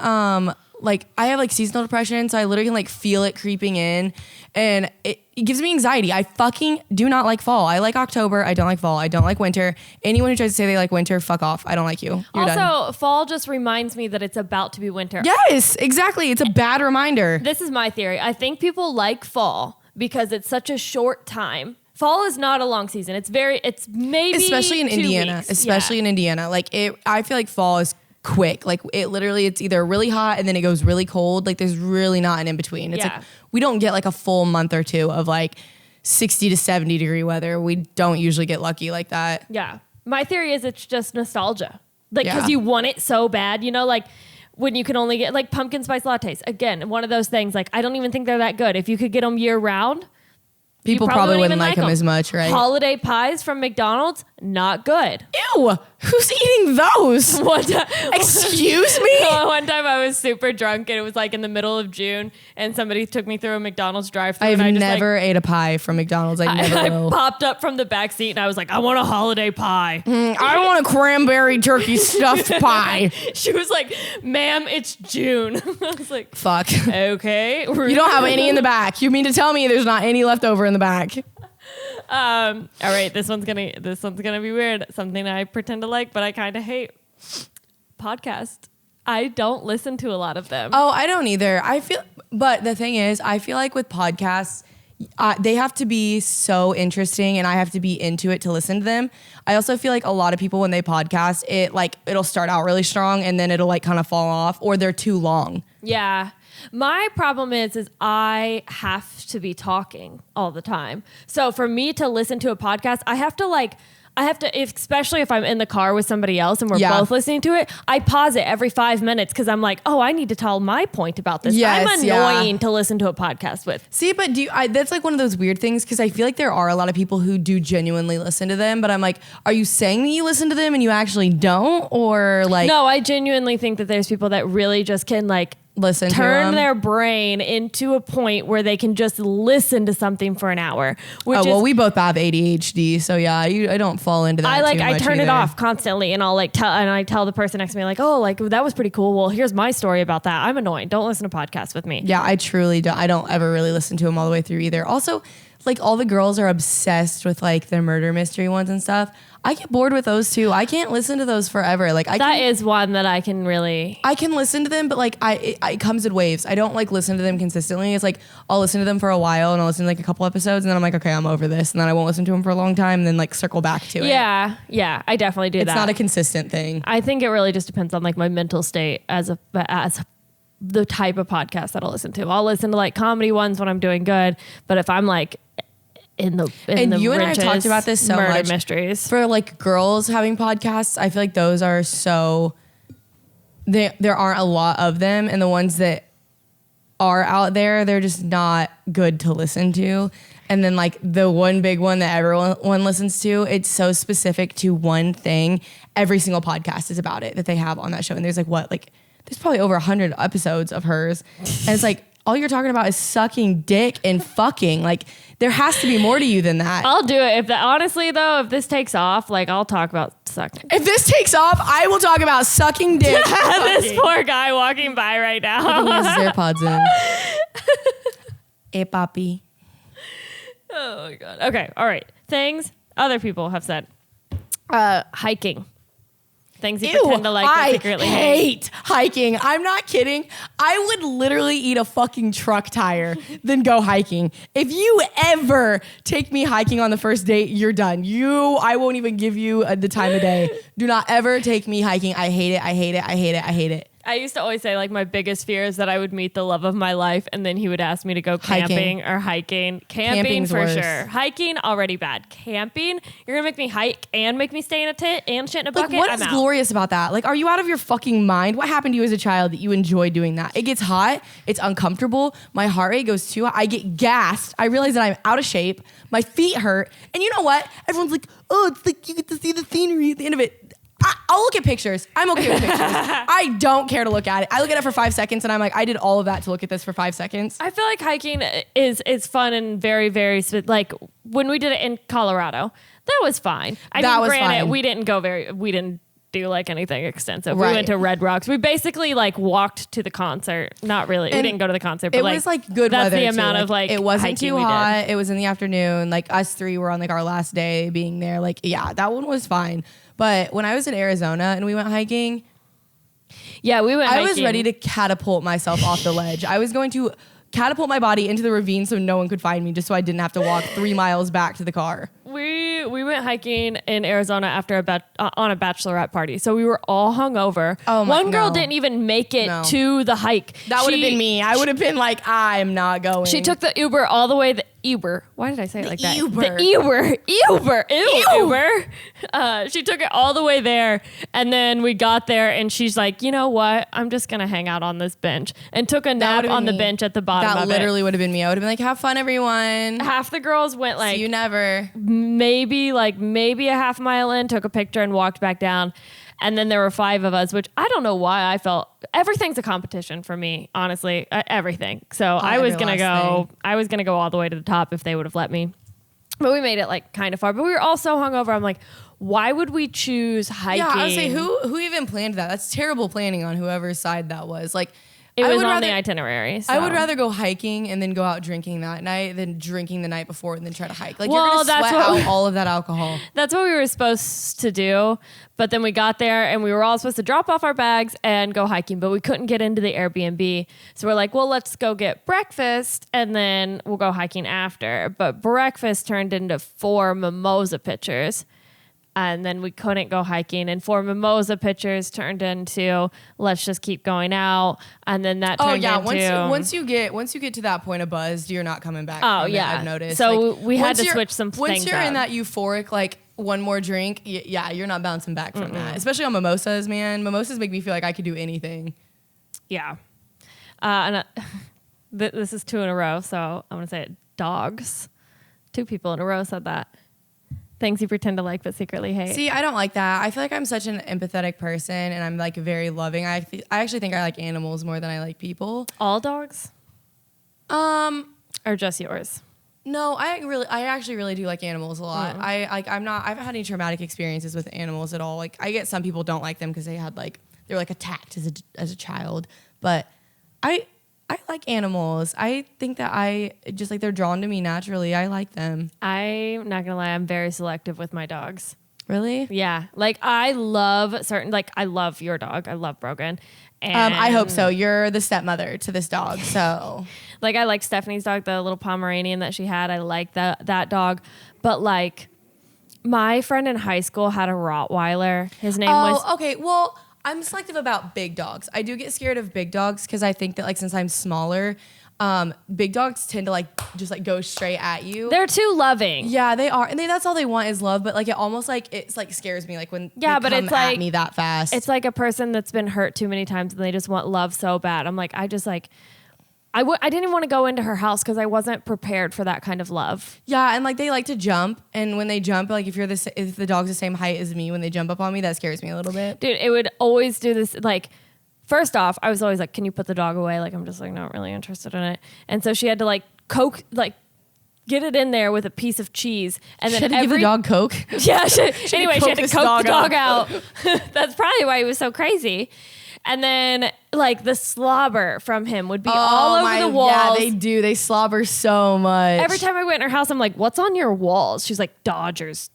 like I have like seasonal depression, so I literally can like feel it creeping in, and it gives me anxiety. I fucking do not like fall. I like October. I don't like fall. I don't like winter. Anyone who tries to say they like winter, fuck off. I don't like you. You're also, done. fall just reminds me that it's about to be winter. Yes, exactly. It's a bad reminder. This is my theory. I think people like fall because it's such a short time. Fall is not a long season. It's maybe especially in 2 Indiana. weeks. Especially in Indiana. Like I feel like fall is quick. Like it's either really hot and then it goes really cold. Like there's really not an in between. It's like we don't get like a full month or two of like 60 to 70 degree weather. We don't usually get lucky like that. Yeah. My theory is it's just nostalgia. Like because you want it so bad, you know, like when you can only get like pumpkin spice lattes. Again, one of those things, like I don't even think they're that good. If you could get them year round, people probably wouldn't like them as much, right? Holiday pies from McDonald's, not good. Ew, who's eating those? Excuse me? One time I was super drunk and it was like in the middle of June and somebody took me through a McDonald's drive-thru. I've never ate a pie from McDonald's. I never will. I popped up from the back seat and I was like, I want a holiday pie. I want a cranberry turkey stuffed pie. She was like, ma'am, it's June. I was like, fuck. Okay. You don't have any in the back. You mean to tell me there's not any left over in the back? All right, this one's gonna be weird. Something I pretend to like, but I kind of hate. Podcast. I don't listen to a lot of them. Oh, I don't either. But the thing is, I feel like with podcasts, they have to be so interesting, and I have to be into it to listen to them. I also feel like a lot of people when they podcast, it'll start out really strong, and then it'll like kind of fall off, or they're too long. Yeah. My problem is I have to be talking all the time. So for me to listen to a podcast, I have to, especially if I'm in the car with somebody else and we're both listening to it, I pause it every 5 minutes because I'm like, oh, I need to tell my point about this. Yes, I'm annoying to listen to a podcast with. See, but that's like one of those weird things because I feel like there are a lot of people who do genuinely listen to them, but I'm like, are you saying that you listen to them and you actually don't? Or like... No, I genuinely think that there's people that really just can like turn their brain into a point where they can just listen to something for an hour. We both have ADHD, so yeah, I don't fall into that. I turn it off constantly, and I'll I tell the person next to me like, oh, like that was pretty cool. Well, here's my story about that. I'm annoying. Don't listen to podcasts with me. Yeah, I truly don't. I don't ever really listen to them all the way through either. Also, like all the girls are obsessed with like the murder mystery ones and stuff. I get bored with those too. I can't listen to those forever. Like that is one that I can listen to them, but like it comes in waves. I don't like listen to them consistently. It's like I'll listen to them for a while and I'll listen to like a couple episodes and then I'm like, okay, I'm over this, and then I won't listen to them for a long time and then like circle back to it. Yeah, I definitely do that. It's not a consistent thing. I think it really just depends on like my mental state as the type of podcast that I'll listen to. I'll listen to like comedy ones when I'm doing good, but if I'm like in the you and I talked about this so much mysteries for like girls having podcasts. I feel like those are so there aren't a lot of them, and the ones that are out there, they're just not good to listen to. And then like the one big one that everyone listens to, it's so specific to one thing. Every single podcast is about it that they have on that show, and there's there's probably over 100 episodes of hers, and it's like all you're talking about is sucking dick and fucking. Like there has to be more to you than that. I'll do it honestly though, if this takes off, like I'll talk about suck. If this takes off, I will talk about sucking dick. This poor guy walking by right now. He has his AirPods in. Hey, papi. Oh my God. Okay. All right. Things other people have said. Hiking. Things you pretend to like but secretly hate. Hiking. I'm not kidding. I would literally eat a fucking truck tire than go hiking. If you ever take me hiking on the first date, you're done. I won't even give you the time of day. Do not ever take me hiking. I hate it. I hate it. I hate it. I hate it. I used to always say, like, my biggest fear is that I would meet the love of my life, and then he would ask me to go camping or hiking. Camping for sure. Hiking, already bad. Camping, you're gonna make me hike and make me stay in a tent and shit in a bucket. What is glorious about that? Like, are you out of your fucking mind? What happened to you as a child that you enjoy doing that? It gets hot. It's uncomfortable. My heart rate goes too high. I get gassed. I realize that I'm out of shape. My feet hurt. And you know what? Everyone's like, oh, it's like you get to see the scenery at the end of it. I'll look at pictures. I'm okay with pictures. I don't care to look at it. I look at it for 5 seconds and I'm like, I did all of that to look at this for 5 seconds. I feel like hiking is fun and very, very, like when we did it in Colorado, that was fine. Granted, we didn't do like anything extensive. Right. We went to Red Rocks. We basically like walked to the concert. Not really. We didn't go to the concert, but it was like good that's weather. That's the amount of like it wasn't too hot. It was in the afternoon. Like us three were on like our last day being there. Like, yeah, that one was fine. But when I was in Arizona and we went hiking, I was ready to catapult myself off the ledge. I was going to catapult my body into the ravine so no one could find me, just so I didn't have to walk 3 miles back to the car. We went hiking in Arizona after on a bachelorette party, so we were all hungover. One girl didn't even make it to the hike. That would have been me. I would have been like, I'm not going. She took the Uber all the way. Uber. Why did I say it like that? Uber. The Uber. Uber. She took it all the way there, and then we got there, and she's like, you know what? I'm just gonna hang out on this bench, and took a nap on the bench at the bottom of it. That literally would have been me. I would have been like, have fun, everyone. Half the girls went like, see you never. Maybe a half mile in, took a picture and walked back down. And then there were 5 of us, which I don't know why I felt everything's a competition for me, honestly, everything. So I was going to go all the way to the top if they would have let me. But we made it like kind of far, but we were all so hungover. I'm like, why would we choose hiking? Yeah, I was like, who even planned that? That's terrible planning on whoever's side that was. Like, it was on the itinerary. So. I would rather go hiking and then go out drinking that night than drinking the night before and then try to hike. Like, you're going to sweat out all of that alcohol. That's what we were supposed to do. But then we got there and we were all supposed to drop off our bags and go hiking, but we couldn't get into the Airbnb. So we're like, well, let's go get breakfast and then we'll go hiking after. But breakfast turned into 4 mimosa pitchers. And then we couldn't go hiking, and 4 mimosa pitchers turned into let's just keep going out, and then that turned into once you get to that point of buzzed, you're not coming back. I've noticed. So like, we had to switch some things. Once you're in that euphoric, like one more drink, you're not bouncing back from that. Especially on mimosas, man. Mimosas make me feel like I could do anything. Yeah, this is 2 in a row, so I'm gonna say it. Dogs. 2 people in a row said that. Things you pretend to like but secretly hate. See, I don't like that. I feel like I'm such an empathetic person and I'm like very loving. I actually think I like animals more than I like people. All dogs? Or just yours? No, I actually really do like animals a lot. I haven't had any traumatic experiences with animals at all. Like, I get some people don't like them because they're like attacked as a child, but I like animals. I think that I just like they're drawn to me naturally. I like them. I'm not gonna lie, I'm very selective with my dogs. Really? Yeah. Like I love your dog. I love Brogan. And I hope so. You're the stepmother to this dog, so like I like Stephanie's dog, the little Pomeranian that she had. I like that dog. But like my friend in high school had a Rottweiler. His name was okay. Well, I'm selective about big dogs. I do get scared of big dogs because I think that like since I'm smaller, big dogs tend to like just like go straight at you. They're too loving. Yeah, they are, and that's all they want is love. But like it almost like it's like scares me like when they come at me that fast. It's like a person that's been hurt too many times and they just want love so bad. I'm like I didn't even want to go into her house because I wasn't prepared for that kind of love. Yeah, and like they like to jump, and when they jump, like if the dog's the same height as me, when they jump up on me, that scares me a little bit. Dude, it would always do this. Like, first off, I was always like, "Can you put the dog away?" Like, I'm just like not really interested in it, and so she had to like get it in there with a piece of cheese, and then she had to give the dog Coke. Yeah. Anyway, she had to coke the dog out. That's probably why he was so crazy. And then like the slobber from him would be all over the walls. Yeah, they do. They slobber so much. Every time I went in her house, I'm like, "What's on your walls?" She's like, "Dodgers."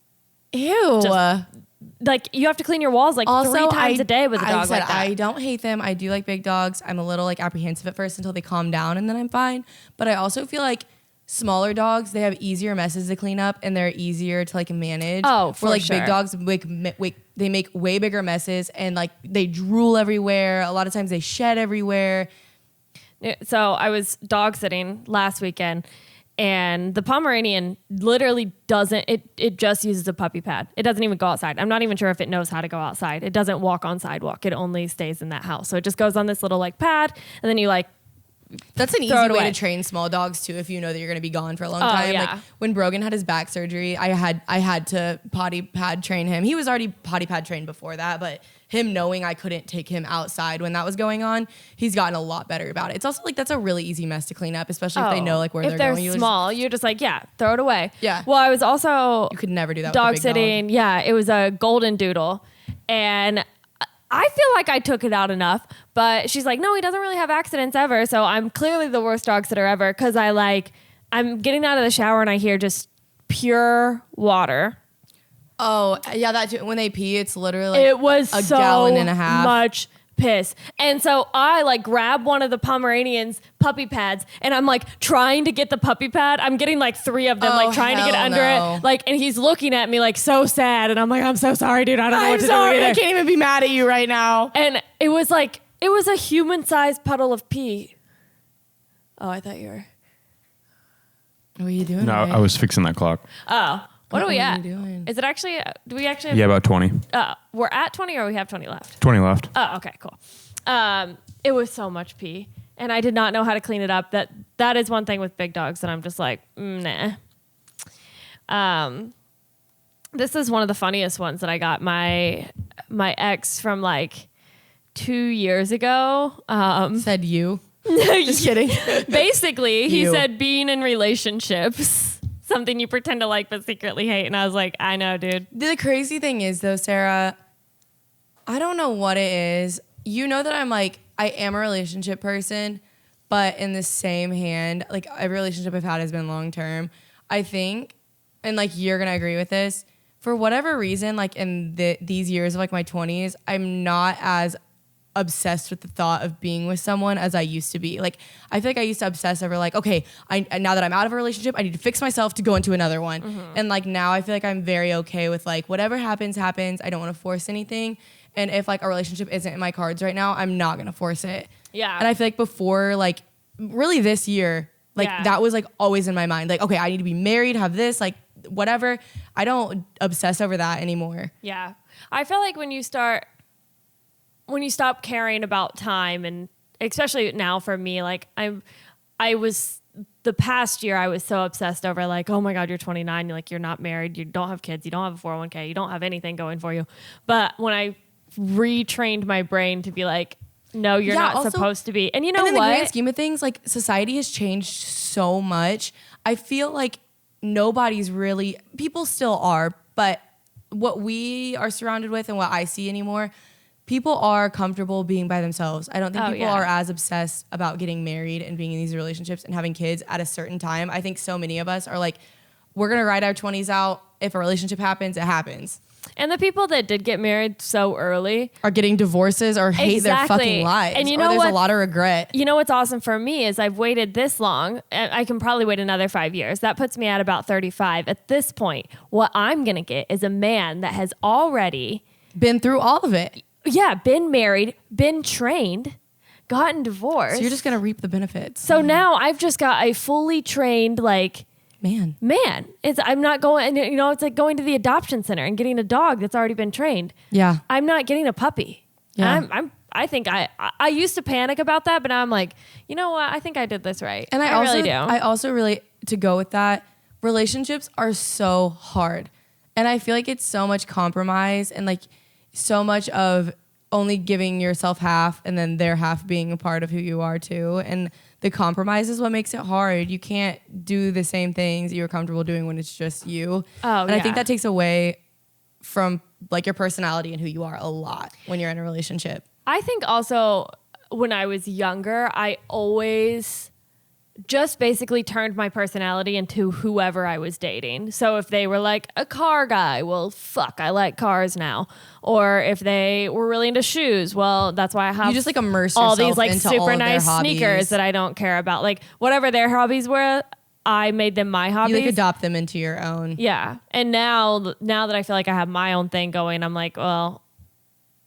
Ew. Like you have to clean your walls like also, 3 times a day with a dog like that. I don't hate them. I do like big dogs. I'm a little like apprehensive at first until they calm down, and then I'm fine. But I also feel like smaller dogs, they have easier messes to clean up, and they're easier to like manage. Oh, for like sure. Big dogs they make way bigger messes, and like they drool everywhere. A lot of times they shed everywhere. So I was dog sitting last weekend, and the Pomeranian literally doesn't, it just uses a puppy pad. It doesn't even go outside. I'm not even sure if it knows how to go outside. It doesn't walk on sidewalk. It only stays in that house. So it just goes on this little like pad, and then you like, that's an easy way to train small dogs too, if you know that you're going to be gone for a long time. Yeah. Like when Brogan had his back surgery, I had to potty pad train him. He was already potty pad trained before that, but him knowing I couldn't take him outside when that was going on, he's gotten a lot better about it. It's also like that's a really easy mess to clean up, especially if they know like where they're going. If they're small, you're just like, yeah, throw it away. Yeah. Well, I was also you could never do that dog with a big sitting. Dog. Yeah, it was a golden doodle, and I feel like I took it out enough, but she's like, no, he doesn't really have accidents ever. So I'm clearly the worst dog sitter ever because I'm getting out of the shower and I hear just pure water. Oh, yeah, that too. When they pee, it's literally like it was a so gallon and a half. Much piss. And so I like grab one of the Pomeranian's puppy pads and I'm like trying to get the puppy pad. I'm getting like 3 of them, like trying to get under it. Like, and he's looking at me like so sad. And I'm like, I'm so sorry, dude. I don't know what to do either. I can't even be mad at you right now. And it was a human-sized puddle of pee. Oh, I thought you were. What are you doing? No, I was fixing that clock. Oh. What are we at? Doing? Is it actually, do we actually? Yeah, about 20. We're at 20 or we have 20 left? 20 left. Oh, okay, cool. It was so much pee and I did not know how to clean it up. That is one thing with big dogs that I'm just like, nah. This is one of the funniest ones that I got. My ex from like 2 years ago. Said you. Just kidding. Basically, he said being in relationships. Something you pretend to like but secretly hate. And I was like, I know, dude. The crazy thing is, though, Sarah, I don't know what it is. You know that I am a relationship person, but in the same hand, like every relationship I've had has been long term. I think, and like you're going to agree with this, for whatever reason, like in these years of like my 20s, I'm not as obsessed with the thought of being with someone as I used to be. Like, I feel like I used to obsess over like, okay, now that I'm out of a relationship, I need to fix myself to go into another one. Mm-hmm. And like now I feel like I'm very okay with like whatever happens. I don't want to force anything. And if like a relationship isn't in my cards right now, I'm not going to force it. Yeah. And I feel like before, like really this year, like that was like always in my mind. Like, okay, I need to be married, have this, like whatever. I don't obsess over that anymore. Yeah. I feel like when you stop caring about time, and especially now for me, like I was the past year, I was so obsessed over like, oh my God, you're 29. You're not married. You don't have kids. You don't have a 401k. You don't have anything going for you. But when I retrained my brain to be like, no, you're not also supposed to be. And you know what? In the grand scheme of things, like society has changed so much. I feel like people still are, but what we are surrounded with and what I see anymore, people are comfortable being by themselves. I don't think people are as obsessed about getting married and being in these relationships and having kids at a certain time. I think so many of us are like, we're going to ride our 20s out. If a relationship happens, it happens. And the people that did get married so early are getting divorces or hate their fucking lives. And you know there's a lot of regret. You know what's awesome for me is I've waited this long. I can probably wait another 5 years. That puts me at about 35. At this point, what I'm going to get is a man that has already been through all of it. Yeah, been married, been trained, gotten divorced. So you're just going to reap the benefits. So now I've just got a fully trained, like, man. I'm not going, it's like going to the adoption center and getting a dog that's already been trained. Yeah. I'm not getting a puppy. Yeah. I think I used to panic about that, but now I'm like, you know what? I think I did this right. And I really do. I also really, to go with that, relationships are so hard. And I feel like it's so much compromise and like so much of only giving yourself half and then their half being a part of who you are too. And the compromise is what makes it hard. You can't do the same things you're comfortable doing when it's just you. And I think that takes away from like your personality and who you are a lot when you're in a relationship. I think also when I was younger, I always just basically turned my personality into whoever I was dating. So if they were like a car guy, well, fuck, I like cars now. Or if they were really into shoes, well, that's why I have you just like immerse all yourself these like into super all of nice their sneakers hobbies. that I don't care about. Like whatever their hobbies were, I made them my hobbies. You like adopt them into your own. Yeah. And now that I feel like I have my own thing going, I'm like, well,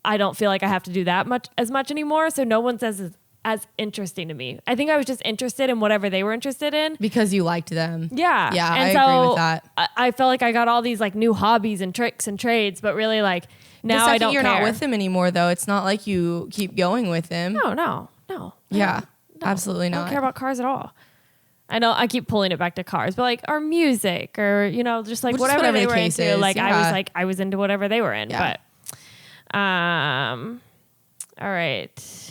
I don't feel like I have to do that as much anymore. So no one says as interesting to me. I think I was just interested in whatever they were interested in. Because you liked them. Yeah. Yeah, and I agree with that. I felt like I got all these like new hobbies and tricks and trades, but really like now I don't you're care. not with them anymore though. It's not like you keep going with them. No. Yeah, absolutely not. I don't care about cars at all. I know I keep pulling it back to cars, but like our music or, you know, just like whatever they were into. Like I was into whatever they were in. Yeah. But all right.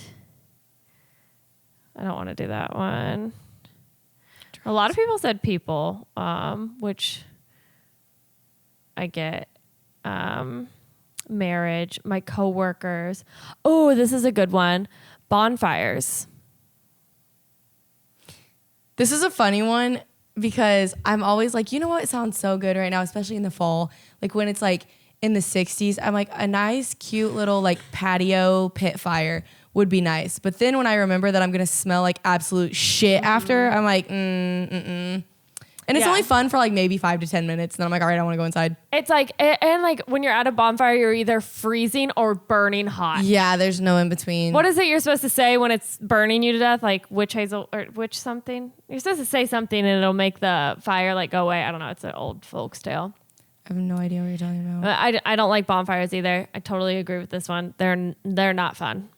I don't want to do that one. A lot of people said people, which I get. Marriage, my coworkers. Oh, this is a good one. Bonfires. This is a funny one because I'm always like, you know what? It sounds so good right now, especially in the fall. Like when it's like in the 60s, I'm like a nice, cute little like patio pit fire would be nice. But then when I remember that I'm going to smell like absolute shit after, I'm like, And it's only fun for like maybe 5 to 10 minutes. And then I'm like, all right, I want to go inside. It's like, and like when you're at a bonfire, you're either freezing or burning hot. Yeah, there's no in between. What is it you're supposed to say when it's burning you to death? Like witch hazel or witch something? You're supposed to say something and it'll make the fire like go away. I don't know. It's an old folks tale. I have no idea what you're talking about. I don't like bonfires either. I totally agree with this one. They're not fun.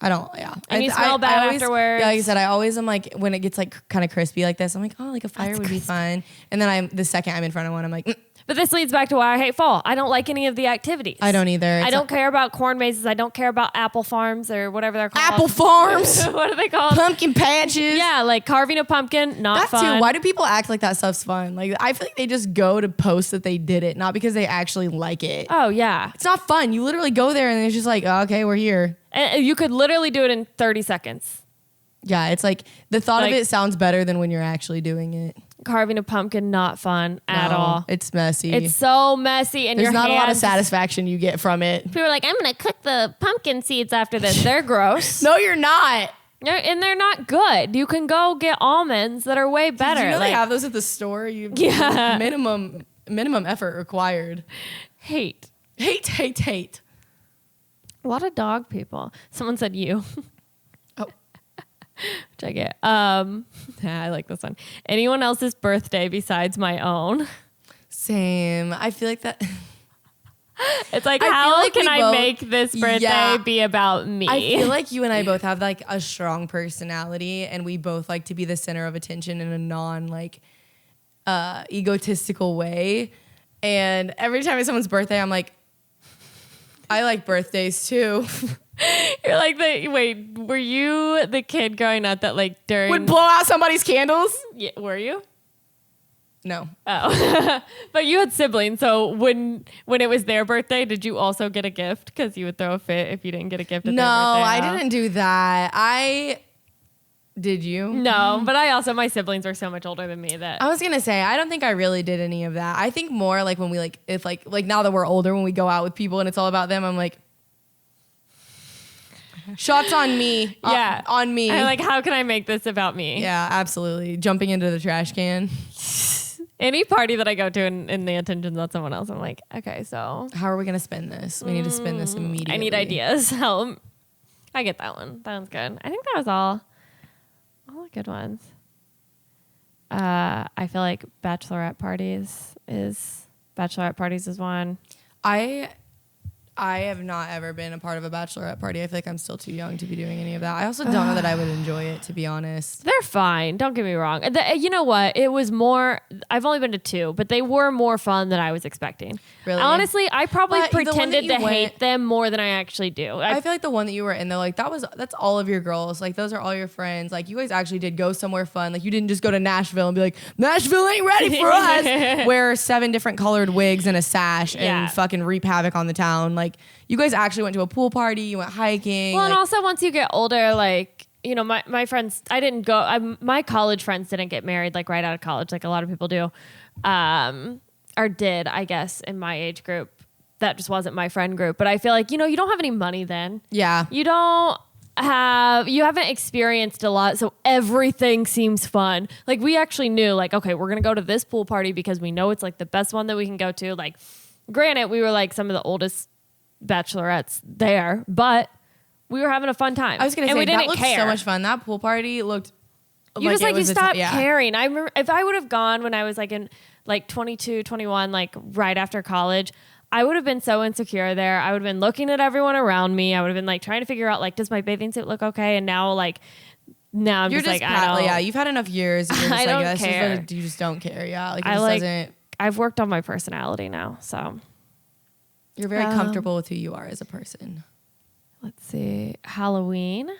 I don't, yeah. And you smell bad afterwards. Yeah, like I said, I always am like, when it gets like kind of crispy like this, I'm like, oh, like a fire would be fun. And then the second I'm in front of one, I'm like, But this leads back to why I hate fall. I don't like any of the activities. I don't either. I don't care about corn mazes. I don't care about apple farms or whatever they're called. Apple farms. What are they called? Pumpkin patches. Yeah, like carving a pumpkin, not fun. That too. Why do people act like that stuff's fun? Like I feel like they just go to post that they did it, not because they actually like it. Oh, yeah. It's not fun. You literally go there and it's just like, oh, okay, we're here. And you could literally do it in 30 seconds. Yeah, it's like the thought of it sounds better than when you're actually doing it. Carving a pumpkin, not fun at all. It's messy. It's so messy. And there's not a lot of satisfaction you get from it. People are like, I'm going to cook the pumpkin seeds after this. They're gross. No, you're not. And they're not good. You can go get almonds that are way better. Did you know they have those at the store? Minimum effort required. Hate. A lot of dog people. Someone said you. Oh. Which I get. I like this one. Anyone else's birthday besides my own? Same. I feel like that. It's like, how can I make this birthday be about me? I feel like you and I both have like a strong personality and we both like to be the center of attention in a non like egotistical way. And every time it's someone's birthday, I'm like, I like birthdays too. You're like were you the kid growing up that like would blow out somebody's candles? Yeah, were you? No. Oh. But you had siblings, so when it was their birthday, did you also get a gift? Because you would throw a fit if you didn't get a gift at their birthday. No, I didn't do that. Did you? No, but my siblings are so much older than me that I was gonna say I don't think I really did any of that. I think more like when we like if like now that we're older, when we go out with people and it's all about them, I'm like, shots on me. Yeah, on me. I'm like, how can I make this about me? Yeah, absolutely. Jumping into the trash can. Any party that I go to and the attention's on someone else, I'm like, okay, so how are we gonna spend this? We need to spend this immediately. I need ideas. Help. I get that one. That one's good. I think that was all the good ones. I feel like bachelorette parties is one. I have not ever been a part of a bachelorette party. I feel like I'm still too young to be doing any of that. I also don't know that I would enjoy it, to be honest. They're fine. Don't get me wrong. You know what? It was more I've only been to 2, but they were more fun than I was expecting. Really? Honestly, I probably pretended to hate them more than I actually do. I feel like the one that you were in though, like that's all of your girls. Like those are all your friends. Like you guys actually did go somewhere fun. Like you didn't just go to Nashville and be like, Nashville ain't ready for us. Wear 7 different colored wigs and a sash and fucking reap havoc on the town. Like you guys actually went to a pool party. You went hiking. Well, and also once you get older, like, you know, my friends, I didn't go, my college friends didn't get married like right out of college, like a lot of people do, or did, I guess, in my age group. That just wasn't my friend group. But I feel like, you know, you don't have any money then. Yeah. You haven't experienced a lot, so everything seems fun. Like we actually knew, like, okay, we're going to go to this pool party because we know it's like the best one that we can go to. Like, granted, we were like some of the oldest bachelorettes there, but we were having a fun time. I was going to say, that looked so much fun. That pool party looked you like just like you stopped caring. I remember if I would have gone when I was like in like 22, 21, like right after college, I would have been so insecure there. I would have been looking at everyone around me. I would have been like trying to figure out like, does my bathing suit look okay? And now I'm just like, I don't. Yeah, you've had enough years. And you're just I like, don't care. You just don't care. Yeah, like it doesn't. I've worked on my personality now, so you're very comfortable with who you are as a person. Let's see, Halloween.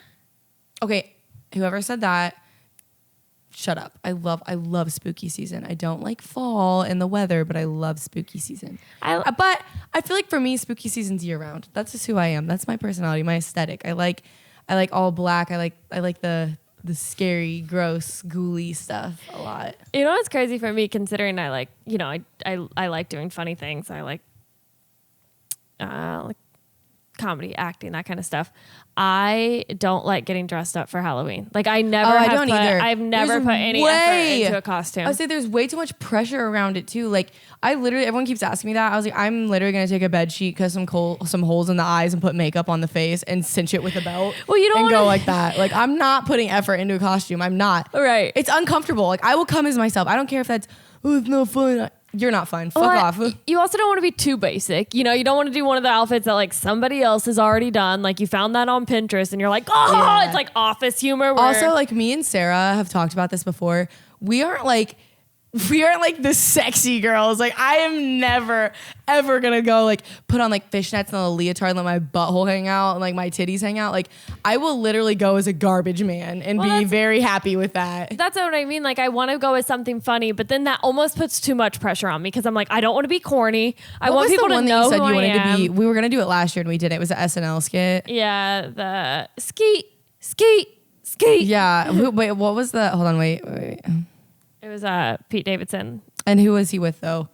Okay, whoever said that, shut up. I love spooky season. I don't like fall and the weather, but I love spooky season. But I feel like for me, spooky season's year round. That's just who I am. That's my personality, my aesthetic. I like all black. I like the scary, gross, ghouly stuff a lot. You know what's crazy for me, considering I like, you know, I like doing funny things. I like comedy, acting, that kind of stuff. I don't like getting dressed up for Halloween. Like I never I've never put any effort into a costume. I say there's way too much pressure around it too. Like everyone keeps asking me that. I was like, I'm literally gonna take a bed sheet, cut some holes in the eyes and put makeup on the face and cinch it with a belt. Well, you don't go like that. Like I'm not putting effort into a costume. I'm not. Right. It's uncomfortable. Like I will come as myself. I don't care if that's it's no fun. You're not fun. Fuck off. You also don't want to be too basic. You know, you don't want to do one of the outfits that like somebody else has already done. Like you found that on Pinterest and you're like, it's like office humor. Also, like me and Sarah have talked about this before. We aren't like the sexy girls. Like I am never ever gonna go like put on like fishnets and a leotard and let my butthole hang out and like my titties hang out. Like I will literally go as a garbage man and be very happy with that. That's what I mean. Like I want to go as something funny, but then that almost puts too much pressure on me because I'm like, I don't want to be corny. I want people to know who I am. We were gonna do it last year and we did it. It was an SNL skit. Yeah, the skeet. Yeah. Wait, what was the? Hold on. Wait. It was Pete Davidson. And who was he with though?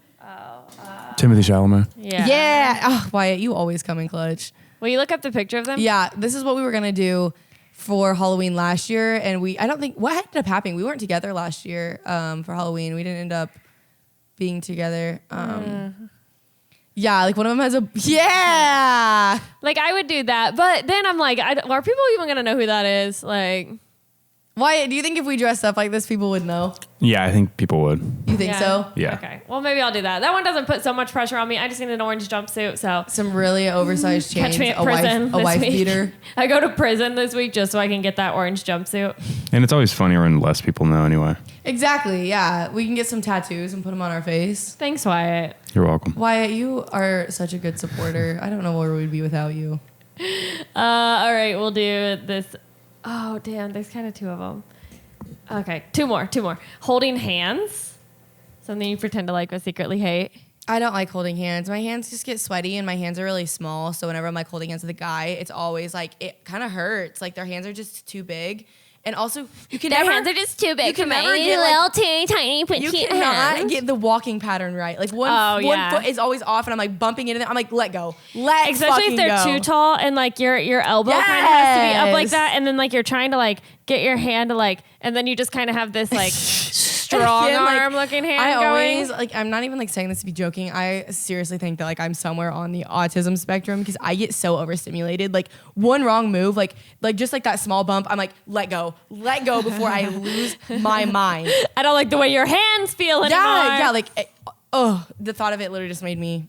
Timothy Chalamet. Yeah. Oh, Wyatt, you always come in clutch. Will you look up the picture of them? Yeah. This is what we were gonna do for Halloween last year, and I don't think what ended up happening. We weren't together last year for Halloween. We didn't end up being together. Yeah, like one of them has a Like I would do that, but then I'm like, are people even gonna know who that is? Like. Why do you think if we dressed up like this, people would know? Yeah, I think people would. You think so? Yeah. Okay. Well, maybe I'll do that. That one doesn't put so much pressure on me. I just need an orange jumpsuit. So some really oversized chains. Catch me at prison. A wife beater. I go to prison this week just so I can get that orange jumpsuit. And it's always funnier when less people know anyway. Exactly. Yeah, we can get some tattoos and put them on our face. Thanks, Wyatt. You're welcome. Wyatt, you are such a good supporter. I don't know where we'd be without you. All right, we'll do this. Oh, damn. There's kind of 2 of them. Okay, 2 more. Holding hands. Something you pretend to like but secretly hate. I don't like holding hands. My hands just get sweaty and my hands are really small. So whenever I'm like holding hands with a guy, it's always like, it kind of hurts. Like their hands are just too big. And also, you can Their never, hands are just too big you can for my never get little teeny tiny petite you cannot hands. get the walking pattern right. Like one foot is always off and I'm like bumping into them. I'm like, let go. Especially if they're too tall and like your elbow kind of has to be up like that. And then like you're trying to like get your hand to like, and then you just kind of have this like strong arm looking hand going. I'm not even like saying this to be joking. I seriously think that like I'm somewhere on the autism spectrum because I get so overstimulated. Like one wrong move, like just like that small bump, I'm like, let go before I lose my mind. I don't like the way your hands feel anymore. Yeah, like, the thought of it literally just made me.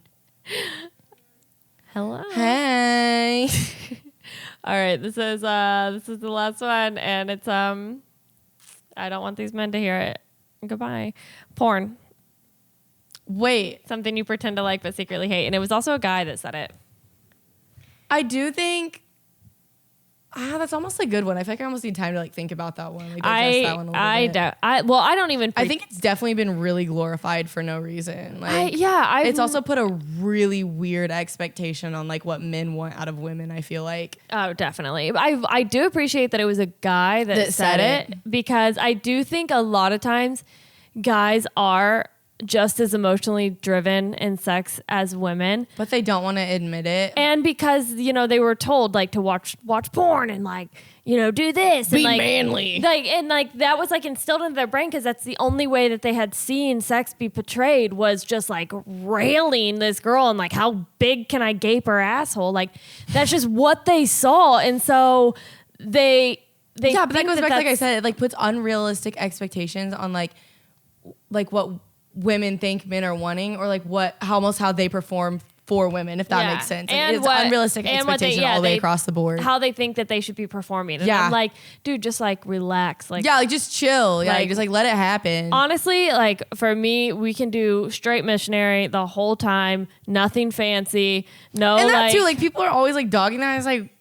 Hello. Hey. All right, this is the last one, and it's I don't want these men to hear it. Goodbye. Porn. Wait. Something you pretend to like but secretly hate. And it was also a guy that said it. I do think that's almost a good one. I feel like I almost need time to like think about that one. Like, digest that one a little bit. I don't even. I think it's definitely been really glorified for no reason. Like, it's also put a really weird expectation on like what men want out of women. I feel like. Oh, definitely. I do appreciate that it was a guy that said it because I do think a lot of times guys are just as emotionally driven in sex as women, but they don't want to admit it. And because they were told like to watch porn and like do this, be and like manly, like that was like instilled into their brain because that's the only way that they had seen sex be portrayed was just like railing this girl and like how big can I gape her asshole, like that's just what they saw, and so they but that goes back, like I said, it like puts unrealistic expectations on like what women think men are wanting, or like how they perform for women, if that makes sense. Like, it's unrealistic expectation all the way across the board. How they think that they should be performing. And I'm like, dude, just like relax. Like, like just chill. Like, just like let it happen. Honestly, like for me, we can do straight missionary the whole time. Nothing fancy. No, and that too, like people are always like dogging that. It's like,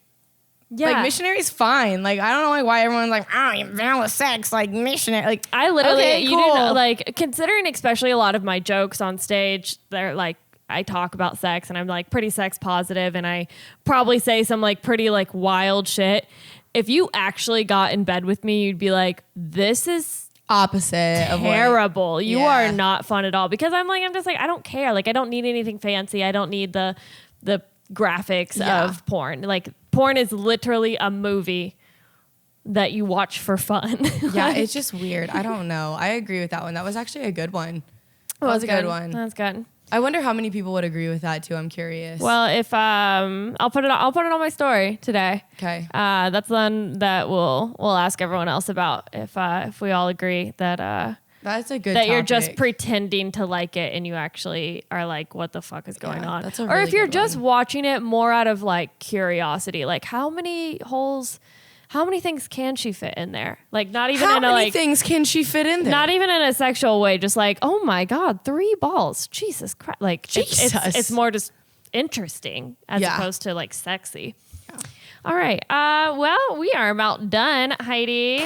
like missionary's fine. Like I don't know like why everyone's like, oh, you're vanilla sex, like missionary. Like I literally, okay, you cool. didn't like considering, especially a lot of my jokes on stage. They're like I talk about sex and I'm like pretty sex positive, and I probably say some like pretty like wild shit. If you actually got in bed with me, you'd be like, this is opposite terrible. You are not fun at all, because I'm just like I don't care. Like I don't need anything fancy. I don't need the graphics of porn. Like porn is literally a movie that you watch for fun. It's just weird. I don't know. I agree with that one. That was actually a good one. That was a good one. That's good. I wonder how many people would agree with that too. I'm curious. Well, if I'll put it on my story today. Okay. That's the one that we'll ask everyone else about if we all agree that that's a good that topic. You're just pretending to like it and you actually are like, what the fuck is going on? That's a really or if you're good just one. watching it more out of like curiosity, like how many things can she fit in there? Like not even how many things can she fit in there? Not even in a sexual way, just like, oh my God, 3 balls. Jesus Christ. Like it's more just interesting as opposed to like sexy. Yeah. All right. Well, we are about done, Heidi.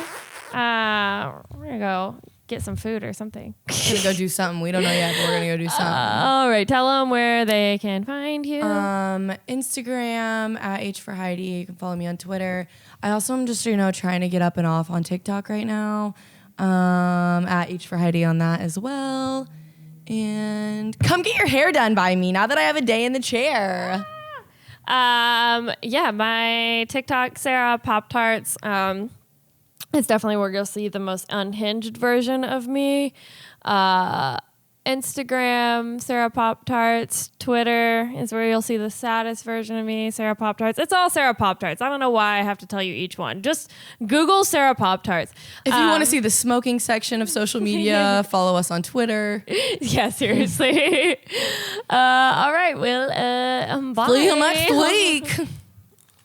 We're gonna go get some food or something. We're gonna go do something. We don't know yet, but we're gonna go do something. All right, tell them where they can find you. Instagram at H for Heidi. You can follow me on Twitter. I also am just trying to get up and off on TikTok right now. At H for Heidi on that as well. And come get your hair done by me now that I have a day in the chair. My TikTok, Sarah Pop-Tarts. It's definitely where you'll see the most unhinged version of me. Instagram, Sarah Pop-Tarts. Twitter is where you'll see the saddest version of me, Sarah Pop-Tarts. It's all Sarah Pop-Tarts. I don't know why I have to tell you each one. Just Google Sarah Pop-Tarts. If you want to see the smoking section of social media, follow us on Twitter. Yeah, seriously. All right, well, bye. See you next week.